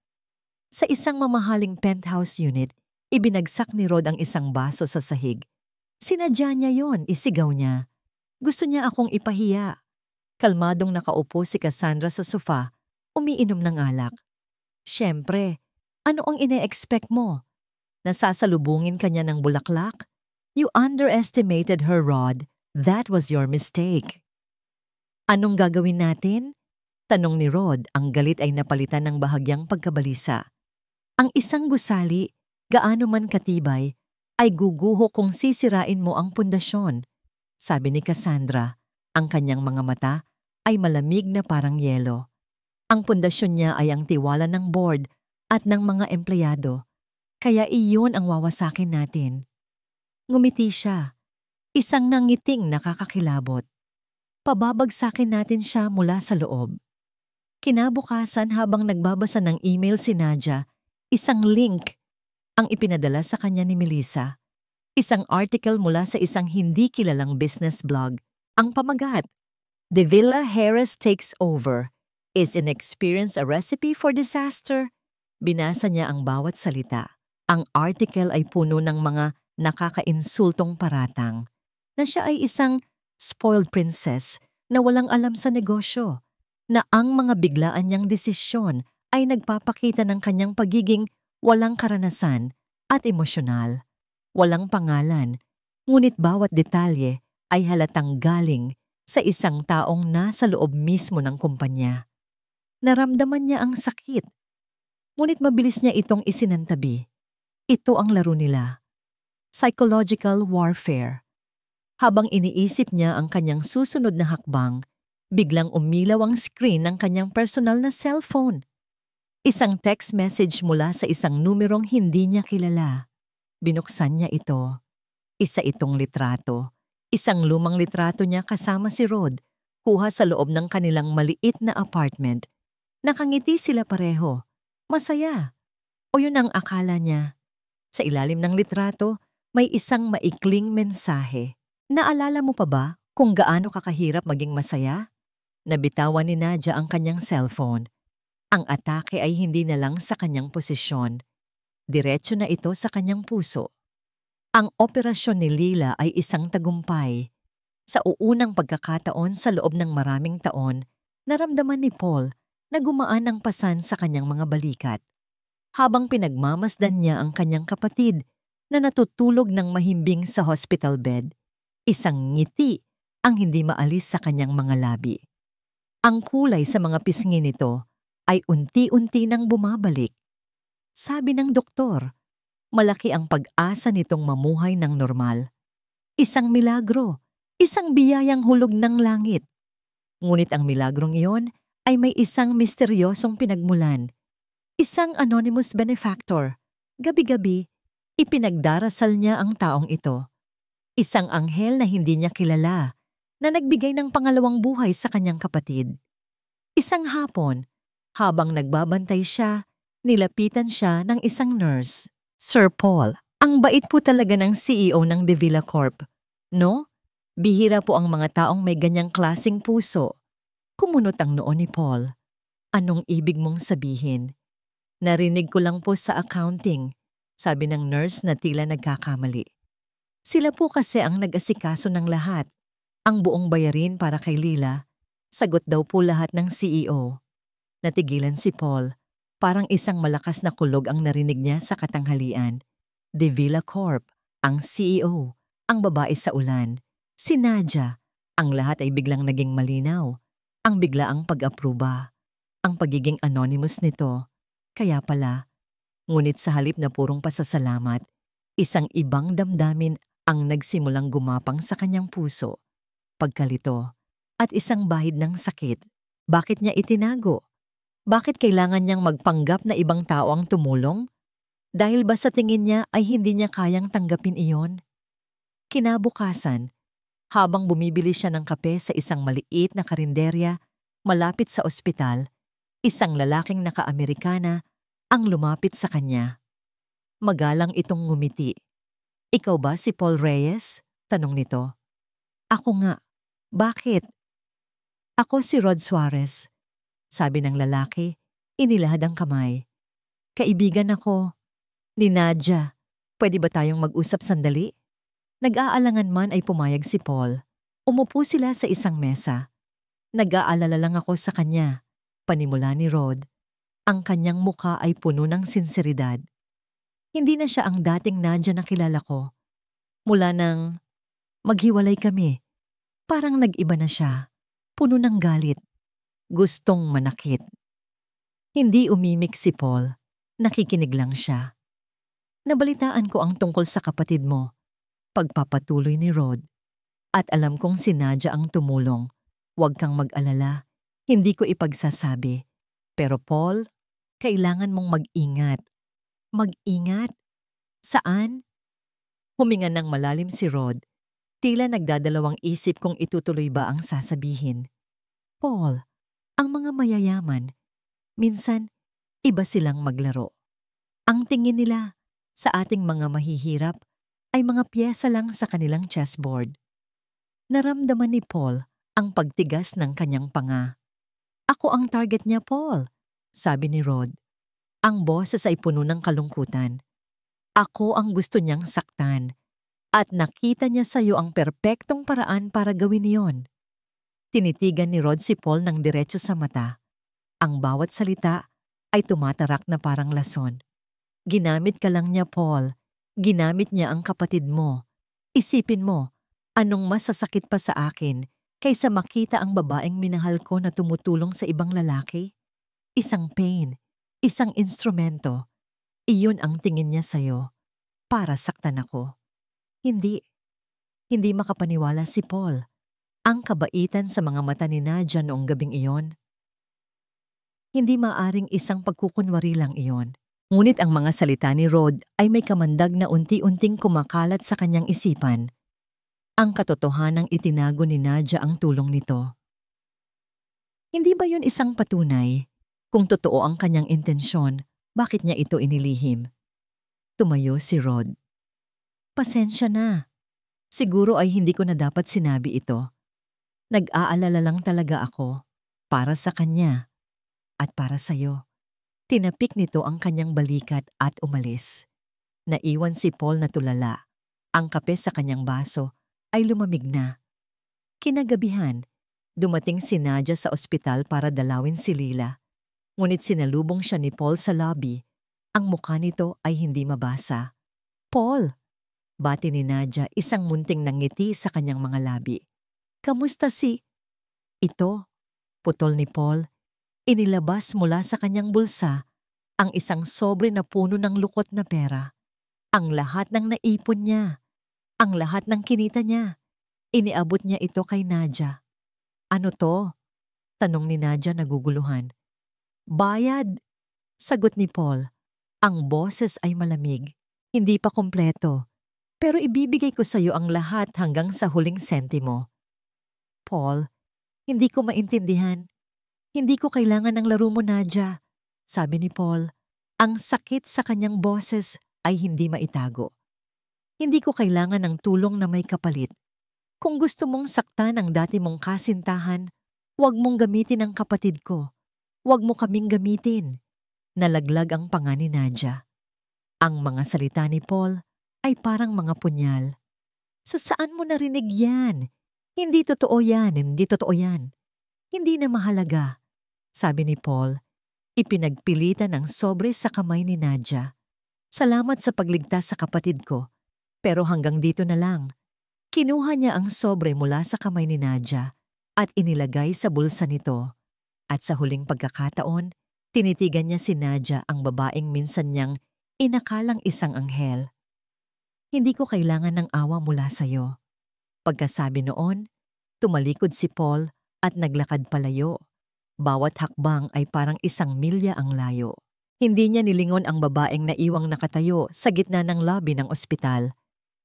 sa isang mamahaling penthouse unit, ibinagsak ni Rod ang isang baso sa sahig. Sinadya niya yon, isigaw niya. Gusto niya akong ipahiya. Kalmadong nakaupo si Cassandra sa sofa, umiinom ng alak. Siyempre, ano ang ine-expect mo? Nasasalubungin ka niya ng bulaklak? You underestimated her, Rod. That was your mistake. Anong gagawin natin? Tanong ni Rod, ang galit ay napalitan ng bahagyang pagkabalisa. Ang isang gusali, gaano man katibay, ay guguho kung sisirain mo ang pundasyon. Sabi ni Cassandra, ang kanyang mga mata ay malamig na parang yelo. Ang pundasyon niya ay ang tiwala ng board at ng mga empleyado, kaya iyon ang wawasakin natin. Ngumiti siya. Isang nangiting nakakakilabot. Pababagsakin natin siya mula sa loob. Kinabukasan habang nagbabasa ng email si Nadia, isang link ang ipinadala sa kanya ni Melissa. Isang article mula sa isang hindi kilalang business blog. Ang pamagat, De Villa Harris Takes Over. Is inexperience a recipe for disaster? Binasa niya ang bawat salita. Ang article ay puno ng mga nakakainsultong paratang. Na siya ay isang spoiled princess na walang alam sa negosyo, na ang mga biglaan niyang desisyon ay nagpapakita ng kanyang pagiging walang karanasan at emosyonal. Walang pangalan, ngunit bawat detalye ay halatang galing sa isang taong nasa loob mismo ng kumpanya. Naramdaman niya ang sakit, ngunit mabilis niya itong isinantabi. Ito ang laro nila. Psychological warfare. Habang iniisip niya ang kanyang susunod na hakbang, biglang umilaw ang screen ng kanyang personal na cellphone. Isang text message mula sa isang numerong hindi niya kilala. Binuksan niya ito. Isa itong litrato. Isang lumang litrato niya kasama si Rod, kuha sa loob ng kanilang maliit na apartment. Nakangiti sila pareho. Masaya. O yun ang akala niya. Sa ilalim ng litrato, may isang maikling mensahe. Naalala mo pa ba kung gaano kakahirap maging masaya? Nabitawan ni Nadia ang kanyang cellphone. Ang atake ay hindi na lang sa kanyang posisyon. Diretso na ito sa kanyang puso. Ang operasyon ni Lila ay isang tagumpay. Sa uunang pagkakataon sa loob ng maraming taon, naramdaman ni Paul na gumaan ang pasan sa kanyang mga balikat. Habang pinagmamasdan niya ang kanyang kapatid na natutulog ng mahimbing sa hospital bed, isang ngiti ang hindi maalis sa kanyang mga labi. Ang kulay sa mga pisngi nito ay unti-unti nang bumabalik. Sabi ng doktor, malaki ang pag-asa nitong mamuhay ng normal. Isang milagro, isang biyayang hulog ng langit. Ngunit ang milagrong iyon ay may isang misteryosong pinagmulan. Isang anonymous benefactor. Gabi-gabi, ipinagdarasal niya ang taong ito. Isang anghel na hindi niya kilala na nagbigay ng pangalawang buhay sa kanyang kapatid. Isang hapon, habang nagbabantay siya, nilapitan siya ng isang nurse. Sir Paul, ang bait po talaga ng CEO ng De Villa Corp. No? Bihira po ang mga taong may ganyang klasing puso. Kumunot ang noo ni Paul. Anong ibig mong sabihin? Narinig ko lang po sa accounting, sabi ng nurse na tila nagkakamali. Sila po kasi ang nag-asikaso ng lahat. Ang buong bayarin para kay Lila, sagot daw po lahat ng CEO. Natigilan si Paul. Parang isang malakas na kulog ang narinig niya sa katanghalian. De Villa Corp, ang CEO, ang babae sa ulan, si Nadia. Ang lahat ay biglang naging malinaw. Ang biglaang pag-apruba. Ang pagiging anonymous nito. Kaya pala, ngunit sa halip na purong pasasalamat, isang ibang damdamin ang nagsimulang gumapang sa kanyang puso. Pagkalito, at isang bahid ng sakit. Bakit niya itinago? Bakit kailangan niyang magpanggap na ibang tao ang tumulong? Dahil ba sa tingin niya ay hindi niya kayang tanggapin iyon? Kinabukasan, habang bumibili siya ng kape sa isang maliit na karinderya malapit sa ospital, isang lalaking naka-Amerikana ang lumapit sa kanya. Magalang itong ngumiti. "Ikaw ba si Paul Reyes?" tanong nito. "Ako nga. Bakit?" "Ako si Rod Suarez," sabi ng lalaki, inilahad ang kamay. "Kaibigan ako ni Nadia. Pwede ba tayong mag-usap sandali?" Nag-aalangan man ay pumayag si Paul. Umupo sila sa isang mesa. "Nag-aalala lang ako sa kanya," panimula ni Rod. Ang kanyang muka ay puno ng sinseridad. Hindi na siya ang dating Nadia na kilala ko. Mula nang maghiwalay kami, parang nag-iba na siya. Puno ng galit. Gustong manakit. Hindi umimik si Paul. Nakikinig lang siya. "Nabalitaan ko ang tungkol sa kapatid mo," pagpapatuloy ni Rod. "At alam kong si Nadia ang tumulong. Huwag kang mag-alala. Hindi ko ipagsasabi. Pero Paul, kailangan mong mag-ingat." "Mag-ingat? Saan?" Huminga ng malalim si Rod. Tila nagdadalawang isip kung itutuloy ba ang sasabihin. "Paul, ang mga mayayaman, minsan iba silang maglaro. Ang tingin nila sa ating mga mahihirap ay mga piyesa lang sa kanilang chessboard." Naramdaman ni Paul ang pagtigas ng kanyang panga. "Ako ang target niya, Paul," sabi ni Rod. Ang boses ay puno ng kalungkutan. "Ako ang gusto niyang saktan. At nakita niya sa iyo ang perpektong paraan para gawin iyon." Tinitigan ni Rod si Paul ng diretso sa mata. Ang bawat salita ay tumatarak na parang lason. "Ginamit ka lang niya, Paul. Ginamit niya ang kapatid mo. Isipin mo, anong masasakit pa sa akin kaysa makita ang babaeng minahal ko na tumutulong sa ibang lalaki? Isang pain, isang instrumento. Iyon ang tingin niya sa'yo para saktan ako." Hindi. Hindi makapaniwala si Paul. Ang kabaitan sa mga mata ni Nadia noong gabing iyon. Hindi maaring isang pagkukunwari lang iyon. Ngunit ang mga salita ni Rod ay may kamandag na unti-unting kumakalat sa kanyang isipan. Ang katotohanang itinago ni Nadia ang tulong nito. Hindi ba yun isang patunay? Kung totoo ang kanyang intensyon, bakit niya ito inilihim? Tumayo si Rod. "Pasensya na. Siguro ay hindi ko na dapat sinabi ito. Nag-aalala lang talaga ako para sa kanya at para sa'yo." Tinapik nito ang kanyang balikat at umalis. Naiwan si Paul na tulala. Ang kape sa kanyang baso ay lumamig na. Kinagabihan, dumating si Nadia sa ospital para dalawin si Lila. Ngunit sinalubong siya ni Paul sa lobby. Ang mukha nito ay hindi mabasa. "Paul!" Bati ni Nadia, isang munting nangiti sa kanyang mga labi. "Kamusta si..." "Ito," putol ni Paul. Inilabas mula sa kanyang bulsa ang isang sobre na puno ng lukot na pera. Ang lahat ng naipon niya. Ang lahat ng kinita niya. Iniabot niya ito kay Nadia. "Ano to?" tanong ni Nadia naguguluhan. "Bayad," sagot ni Paul. Ang boses ay malamig. "Hindi pa kompleto. Pero ibibigay ko sa iyo ang lahat hanggang sa huling sentimo." "Paul, hindi ko maintindihan. Hindi ko kailangan ng laro mo, Nadia," sabi ni Paul. Ang sakit sa kanyang boses ay hindi maitago. "Hindi ko kailangan ng tulong na may kapalit. Kung gusto mong saktan ang dati mong kasintahan, huwag mong gamitin ang kapatid ko. Huwag mo kaming gamitin. Nalaglag ang panga ni Nadia. Ang mga salita ni Paul ay parang mga punyal. Saan mo narinig yan? Hindi totoo yan, hindi totoo yan. Hindi na mahalaga, sabi ni Paul. Ipinagpilitan ang sobre sa kamay ni Nadia. Salamat sa pagligtas sa kapatid ko, pero hanggang dito na lang. Kinuha niya ang sobre mula sa kamay ni Nadia at inilagay sa bulsa nito. At sa huling pagkakataon, tinitigan niya si Nadia, ang babaeng minsan niyang inakalang isang anghel. Hindi ko kailangan ng awa mula sa'yo. Pagkasabi noon, tumalikod si Paul at naglakad palayo. Bawat hakbang ay parang 1 milya ang layo. Hindi niya nilingon ang babaeng naiwang nakatayo sa gitna ng lobby ng ospital.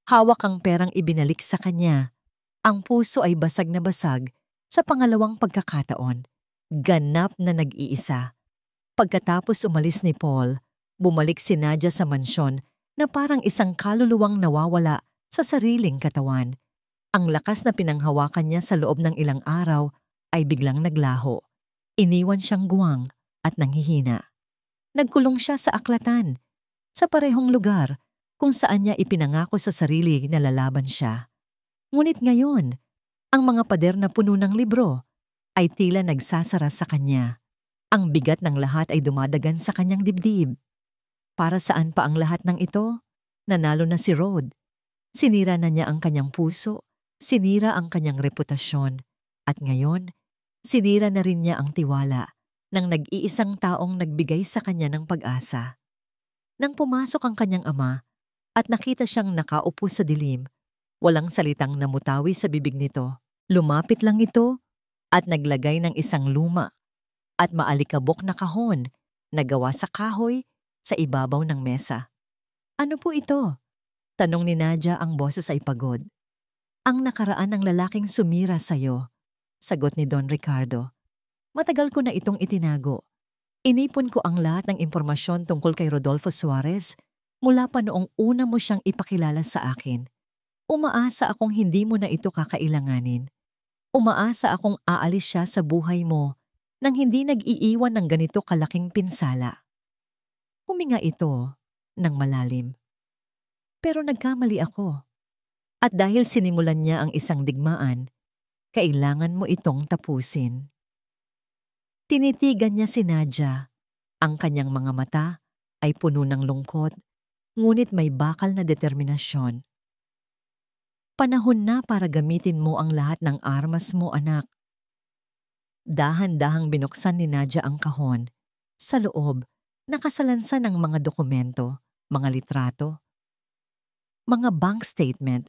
Hawak ang perang ibinalik sa kanya. Ang puso ay basag na basag sa pangalawang pagkakataon. Ganap na nag-iisa. Pagkatapos umalis ni Paul, bumalik si Nadia sa mansyon na parang isang kaluluwang nawawala sa sariling katawan. Ang lakas na pinanghawakan niya sa loob ng ilang araw ay biglang naglaho. Iniwan siyang guwang at nanghihina. Nagkulong siya sa aklatan, sa parehong lugar kung saan niya ipinangako sa sarili na lalaban siya. Ngunit ngayon, ang mga pader na puno ng libro ay tila nagsasara sa kanya. Ang bigat ng lahat ay dumadagan sa kanyang dibdib. Para saan pa ang lahat ng ito? Nanalo na si Rod. Sinira na niya ang kanyang puso, sinira ang kanyang reputasyon, at ngayon, sinira na rin niya ang tiwala ng nag-iisang taong nagbigay sa kanya ng pag-asa. Nang pumasok ang kanyang ama at nakita siyang nakaupo sa dilim, walang salitang namutawi sa bibig nito. Lumapit lang ito at naglagay ng isang luma at maalikabok na kahon na gawa sa kahoy sa ibabaw ng mesa. Ano po ito? Tanong ni Nadia, ang boses ay pagod. Ang nakaraan ng lalaking sumira sa'yo, sagot ni Don Ricardo. Matagal ko na itong itinago. Inipon ko ang lahat ng impormasyon tungkol kay Rodolfo Suarez mula pa noong una mo siyang ipakilala sa akin. Umaasa akong hindi mo na ito kakailanganin. Umaasa akong aalis siya sa buhay mo nang hindi nag-iiwan ng ganito kalaking pinsala. Huminga ito ng malalim. Pero nagkamali ako. At dahil sinimulan niya ang isang digmaan, kailangan mo itong tapusin. Tinitigan niya si Nadia. Ang kanyang mga mata ay puno ng lungkot, ngunit may bakal na determinasyon. Panahon na para gamitin mo ang lahat ng armas mo, anak. Dahan-dahang binuksan ni Nadia ang kahon. Sa loob, nakasalansan ng mga dokumento, mga litrato, mga bank statement,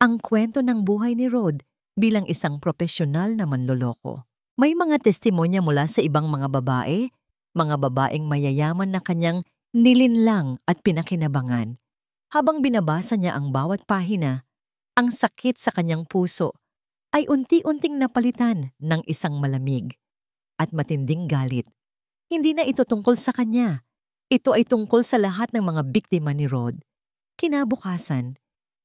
ang kwento ng buhay ni Rod bilang isang profesional na manloloko. May mga testimonya mula sa ibang mga babaeng mayayaman na kanyang nilinlang at pinakinabangan. Habang binabasa niya ang bawat pahina, ang sakit sa kanyang puso ay unti-unting napalitan ng isang malamig at matinding galit. Hindi na ito tungkol sa kanya. Ito ay tungkol sa lahat ng mga biktima ni Rod. Kinabukasan,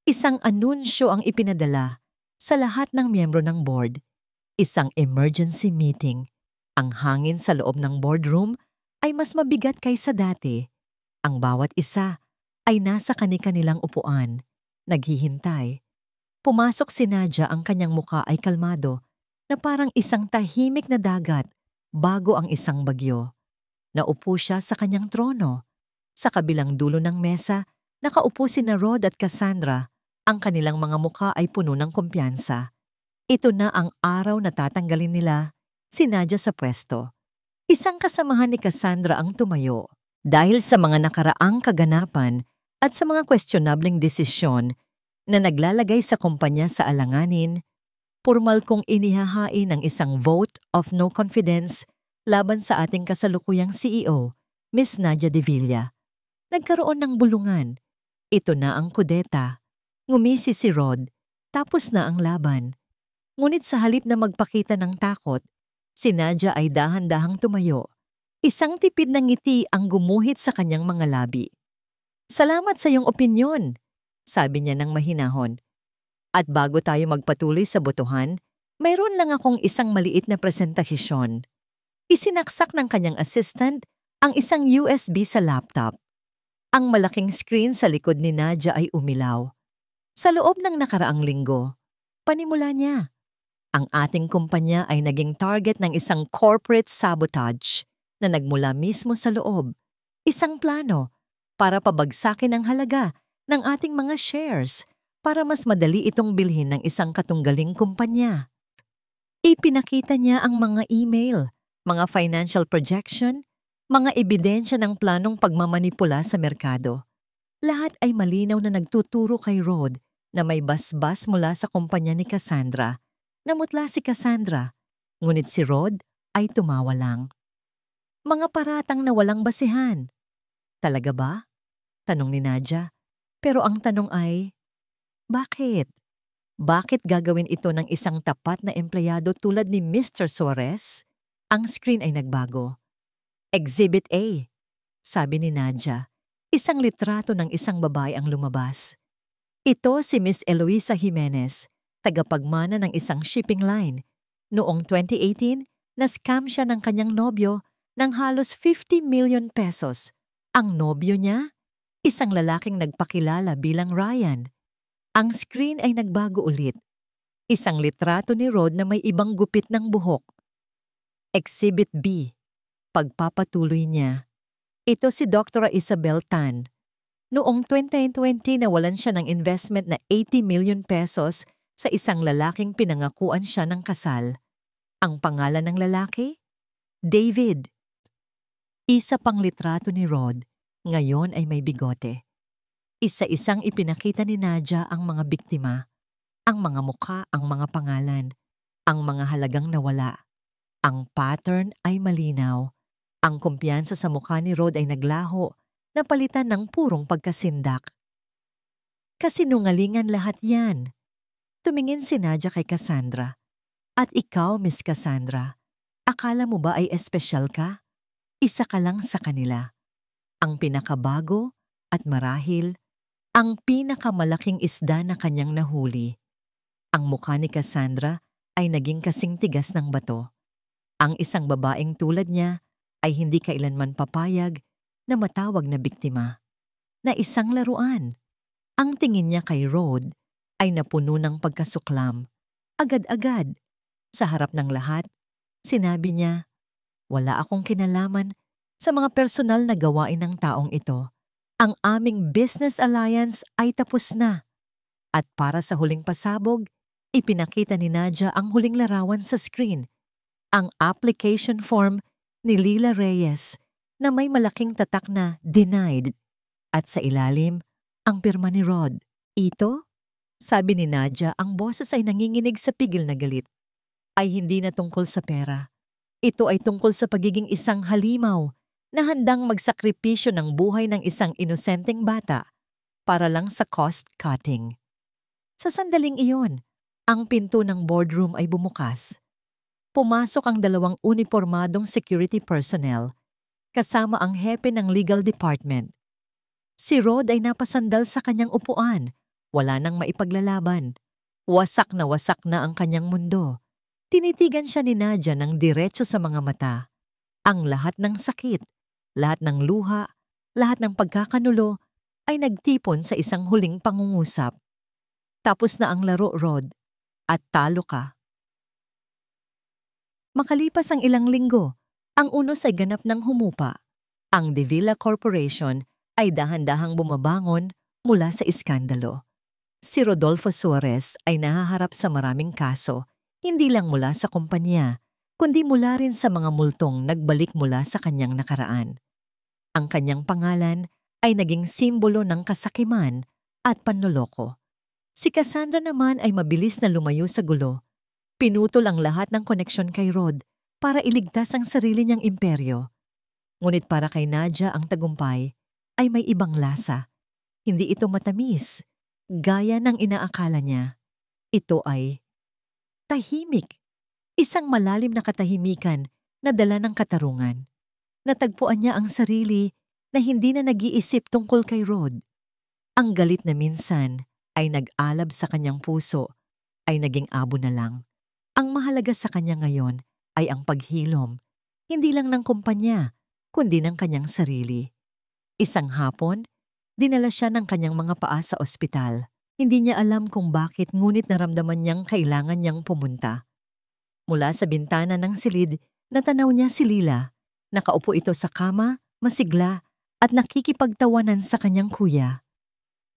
isang anunsyo ang ipinadala sa lahat ng miyembro ng board. Isang emergency meeting. Ang hangin sa loob ng boardroom ay mas mabigat kaysa dati. Ang bawat isa ay nasa kani-kanilang upuan, naghihintay. Pumasok si Nadia, ang kanyang muka ay kalmado na parang isang tahimik na dagat bago ang isang bagyo. Naupo siya sa kanyang trono. Sa kabilang dulo ng mesa, nakaupo sina Rod at Cassandra. Ang kanilang mga muka ay puno ng kumpiyansa. Ito na ang araw na tatanggalin nila si Nadia sa pwesto. Isang kasamahan ni Cassandra ang tumayo. Dahil sa mga nakaraang kaganapan at sa mga questionableng desisyon na naglalagay sa kumpanya sa alanganin, pormal kong inihahain ng isang vote of no confidence laban sa ating kasalukuyang CEO, Miss Nadia De Villa. Nagkaroon ng bulungan. Ito na ang kudeta. Ngumisi si Rod. Tapos na ang laban. Ngunit sa halip na magpakita ng takot, si Nadia ay dahan-dahang tumayo. Isang tipid ng ngiti ang gumuhit sa kanyang mga labi. Salamat sa iyong opinyon, sabi niya ng mahinahon. At bago tayo magpatuloy sa botohan, mayroon lang akong isang maliit na presentasyon. Isinaksak ng kanyang assistant ang isang USB sa laptop. Ang malaking screen sa likod ni Nadia ay umilaw. Sa loob ng nakaraang linggo, panimula niya. Ang ating kumpanya ay naging target ng isang corporate sabotage na nagmula mismo sa loob. Isang plano para pabagsakin ang halaga ng ating mga shares para mas madali itong bilhin ng isang katunggaling kumpanya. Ipinakita niya ang mga email, mga financial projection, mga ebidensya ng planong pagmamanipula sa merkado. Lahat ay malinaw na nagtuturo kay Rod na may basbas mula sa kumpanya ni Cassandra. Namutla si Cassandra, ngunit si Rod ay tumawa lang. Mga paratang na walang basihan. Talaga ba? Tanong ni Nadia. Pero ang tanong ay, bakit? Bakit gagawin ito ng isang tapat na empleyado tulad ni Mr. Suarez? Ang screen ay nagbago. Exhibit A, sabi ni Nadia. Isang litrato ng isang babae ang lumabas. Ito si Miss Eloisa Jimenez, tagapagmana ng isang shipping line. Noong 2018, na-scam siya ng kanyang nobyo ng halos 50 million pesos. Ang nobyo niya? Isang lalaking nagpakilala bilang Ryan. Ang screen ay nagbago ulit. Isang litrato ni Rod na may ibang gupit ng buhok. Exhibit B. Pagpapatuloy niya. Ito si Dr. Isabel Tan. Noong 2020 nawalan siya ng investment na 80 million pesos sa isang lalaking pinangakuan siya ng kasal. Ang pangalan ng lalaki? David. Isa pang litrato ni Rod. Ngayon ay may bigote. Isa-isang ipinakita ni Nadia ang mga biktima, ang mga mukha, ang mga pangalan, ang mga halagang nawala. Ang pattern ay malinaw. Ang kumpiyansa sa mukha ni Rod ay naglaho, napalitan ng purong pagkasindak. Kasinungalingan lahat yan. Tumingin si Nadia kay Cassandra. At ikaw, Miss Cassandra, akala mo ba ay espesyal ka? Isa ka lang sa kanila. Ang pinakabago at marahil, ang pinakamalaking isda na kanyang nahuli. Ang mukha ni Cassandra ay naging kasing tigas ng bato. Ang isang babaeng tulad niya ay hindi kailanman papayag na matawag na biktima. Na isang laruan. Ang tingin niya kay Rod ay napuno ng pagkasuklam. Agad-agad. Sa harap ng lahat, sinabi niya, wala akong kinalaman sa mga personal na gawain ng taong ito. Ang aming business alliance ay tapos na. At para sa huling pasabog, ipinakita ni Nadia ang huling larawan sa screen. Ang application form ni Lila Reyes na may malaking tatak na denied. At sa ilalim, ang pirma ni Rod. Ito? Sabi ni Nadia, ang boses ay nanginginig sa pigil na galit. Ay hindi na tungkol sa pera. Ito ay tungkol sa pagiging isang halimaw na handang magsakripisyo ng buhay ng isang inosenteng bata para lang sa cost-cutting. Sa sandaling iyon, ang pinto ng boardroom ay bumukas. Pumasok ang dalawang unipormadong security personnel kasama ang hepe ng legal department. Si Rod ay napasandal sa kanyang upuan, wala nang maipaglalaban. Wasak na ang kanyang mundo. Tinitigan siya ni Nadia ng diretso sa mga mata. Ang lahat ng sakit, lahat ng luha, lahat ng pagkakanulo ay nagtipon sa isang huling pangungusap. Tapos na ang laro, Rod, at talo ka. Makalipas ang ilang linggo, ang unos ay ganap ng humupa. Ang De Villa Corporation ay dahan-dahang bumabangon mula sa iskandalo. Si Rodolfo Suarez ay nahaharap sa maraming kaso, hindi lang mula sa kumpanya, kundi mula rin sa mga multong nagbalik mula sa kanyang nakaraan. Ang kanyang pangalan ay naging simbolo ng kasakiman at panloloko. Si Cassandra naman ay mabilis na lumayo sa gulo. Pinutol ang lahat ng koneksyon kay Rod para iligtas ang sarili niyang imperyo. Ngunit para kay Nadia ang tagumpay ay may ibang lasa. Hindi ito matamis, gaya ng inaakala niya. Ito ay tahimik. Isang malalim na katahimikan na dala ng katarungan. Natagpuan niya ang sarili na hindi na nag-iisip tungkol kay Rod. Ang galit na minsan ay nag-alab sa kanyang puso ay naging abo na lang. Ang mahalaga sa kanya ngayon ay ang paghilom, hindi lang ng kumpanya, kundi ng kanyang sarili. Isang hapon, dinala siya ng kanyang mga paa sa ospital. Hindi niya alam kung bakit, ngunit naramdaman niyang kailangan niyang pumunta. Mula sa bintana ng silid, natanaw niya si Lila. Nakaupo ito sa kama, masigla, at nakikipagtawanan sa kanyang kuya.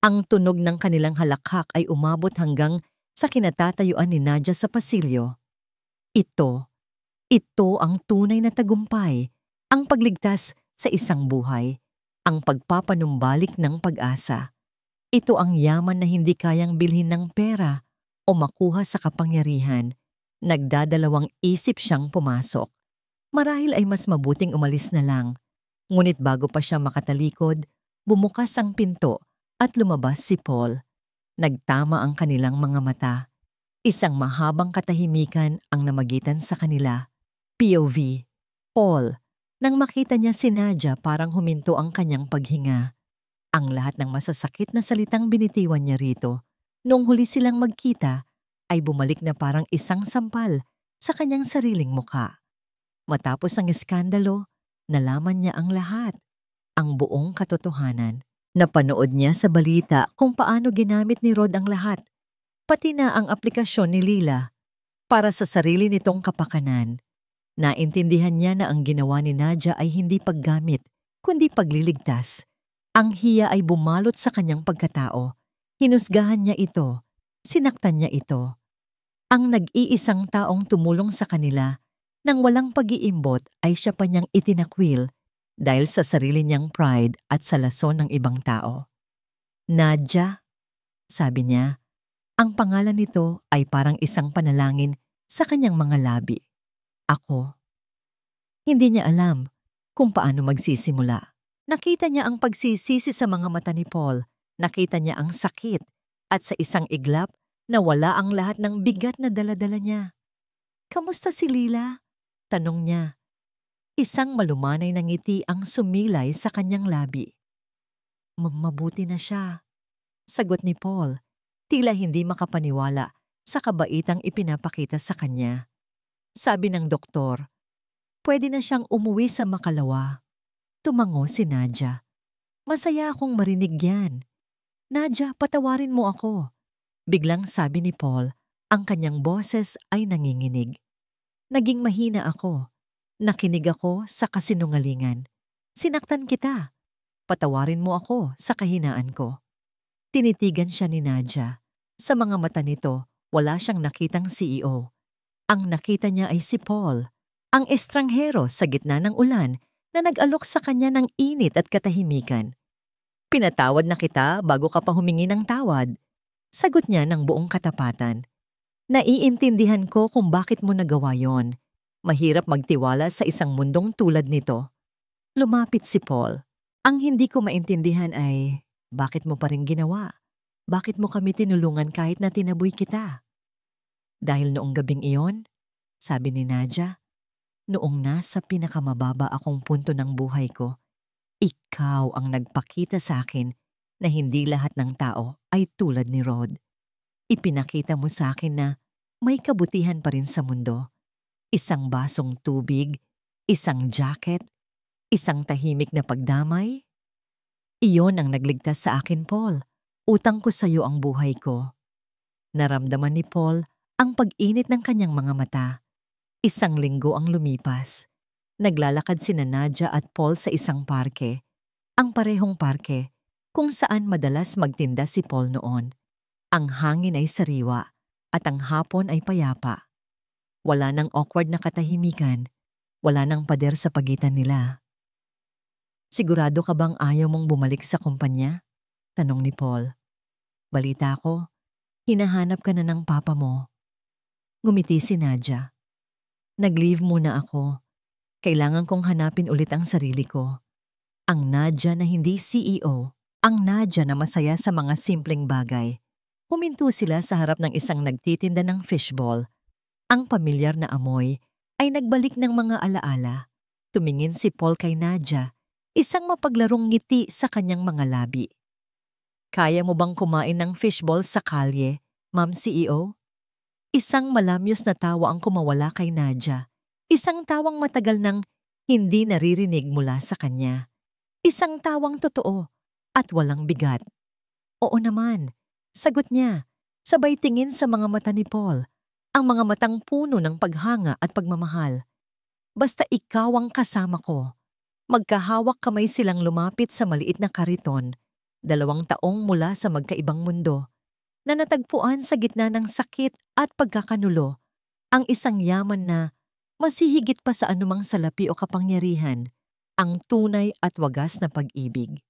Ang tunog ng kanilang halakhak ay umabot hanggang sa kinatatayuan ni Nadia sa pasilyo. Ito ang tunay na tagumpay, ang pagligtas sa isang buhay, ang pagpapanumbalik ng pag-asa. Ito ang yaman na hindi kayang bilhin ng pera o makuha sa kapangyarihan. Nagdadalawang isip siyang pumasok. Marahil ay mas mabuting umalis na lang. Ngunit bago pa siya makatalikod, bumukas ang pinto at lumabas si Paul. Nagtama ang kanilang mga mata. Isang mahabang katahimikan ang namagitan sa kanila. POV, Paul. Nang makita niya si Nadia, parang huminto ang kanyang paghinga. Ang lahat ng masasakit na salitang binitiwan niya rito, noong huli silang magkita, ay bumalik na parang isang sampal sa kanyang sariling mukha. Matapos ang iskandalo, nalaman niya ang lahat, ang buong katotohanan. Napanood niya sa balita kung paano ginamit ni Rod ang lahat, pati na ang aplikasyon ni Lila para sa sarili nitong kapakanan. Naintindihan niya na ang ginawa ni Nadia ay hindi paggamit, kundi pagliligtas. Ang hiya ay bumalot sa kanyang pagkatao. Hinusgahan niya ito, sinaktan niya ito. Ang nag-iisang taong tumulong sa kanila nang walang pag-iimbot ay siya pa niyang itinakwil dahil sa sarili niyang pride at sa lason ng ibang tao. Nadia, sabi niya, ang pangalan nito ay parang isang panalangin sa kanyang mga labi. Ako. Hindi niya alam kung paano magsisimula. Nakita niya ang pagsisisi sa mga mata ni Paul, nakita niya ang sakit at sa isang iglap, nawala ang lahat ng bigat na dala-dala niya. Kamusta si Lila? Tanong niya. Isang malumanay na ngiti ang sumilay sa kanyang labi. Mabuti na siya, sagot ni Paul, tila hindi makapaniwala sa kabaitang ipinapakita sa kanya. Sabi ng doktor, pwede na siyang umuwi sa makalawa. Tumango si Nadia. Masaya akong marinig yan. Nadia, patawarin mo ako. Biglang sabi ni Paul, ang kanyang boses ay nanginginig. Naging mahina ako. Nakinig ako sa kasinungalingan. Sinaktan kita. Patawarin mo ako sa kahinaan ko. Tinitigan siya ni Nadia. Sa mga mata nito, wala siyang nakitang CEO. Ang nakita niya ay si Paul, ang estranghero sa gitna ng ulan na nag-alok sa kanya ng init at katahimikan. Pinatawad na kita bago ka pa humingi ng tawad. Sagot niya ng buong katapatan. Naiintindihan ko kung bakit mo nagawa yon. Mahirap magtiwala sa isang mundong tulad nito. Lumapit si Paul. Ang hindi ko maintindihan ay, bakit mo pa rin ginawa? Bakit mo kami tinulungan kahit na tinaboy kita? Dahil noong gabing iyon, sabi ni Nadia, noong nasa pinakamababa akong punto ng buhay ko, ikaw ang nagpakita sa akin na hindi lahat ng tao ay tulad ni Rod. Ipinakita mo sa akin na may kabutihan pa rin sa mundo. Isang basong tubig, isang jacket, isang tahimik na pagdamay. Iyon ang nagligtas sa akin, Paul. Utang ko sa iyo ang buhay ko. Naramdaman ni Paul ang pag-init ng kanyang mga mata. Isang linggo ang lumipas. Naglalakad sina Nadia at Paul sa isang parke. Ang parehong parke kung saan madalas magtinda si Paul noon. Ang hangin ay sariwa at ang hapon ay payapa. Wala nang awkward na katahimikan. Wala nang pader sa pagitan nila. Sigurado ka bang ayaw mong bumalik sa kumpanya? Tanong ni Paul. Balita ko, hinahanap ka na ng papa mo. Ngumiti si Nadia. Nag-leave muna ako. Kailangan kong hanapin ulit ang sarili ko. Ang Nadia na hindi CEO. Ang Nadia na masaya sa mga simpleng bagay. Huminto sila sa harap ng isang nagtitinda ng fishball. Ang pamilyar na amoy ay nagbalik ng mga alaala. Tumingin si Paul kay Nadia, isang mapaglarong ngiti sa kanyang mga labi. Kaya mo bang kumain ng fishball sa kalye, Ma'am CEO? Isang malamyos na tawa ang kumawala kay Nadia. Isang tawang matagal nang hindi naririnig mula sa kanya. Isang tawang totoo at walang bigat. Oo naman, sagot niya, sabay tingin sa mga mata ni Paul, ang mga matang puno ng paghanga at pagmamahal. Basta ikaw ang kasama ko. Magkahawak kamay silang lumapit sa maliit na kariton, 2 taong mula sa magkaibang mundo, na natagpuan sa gitna ng sakit at pagkakanulo, ang isang yaman na masihigit pa sa anumang salapi o kapangyarihan, ang tunay at wagas na pag-ibig.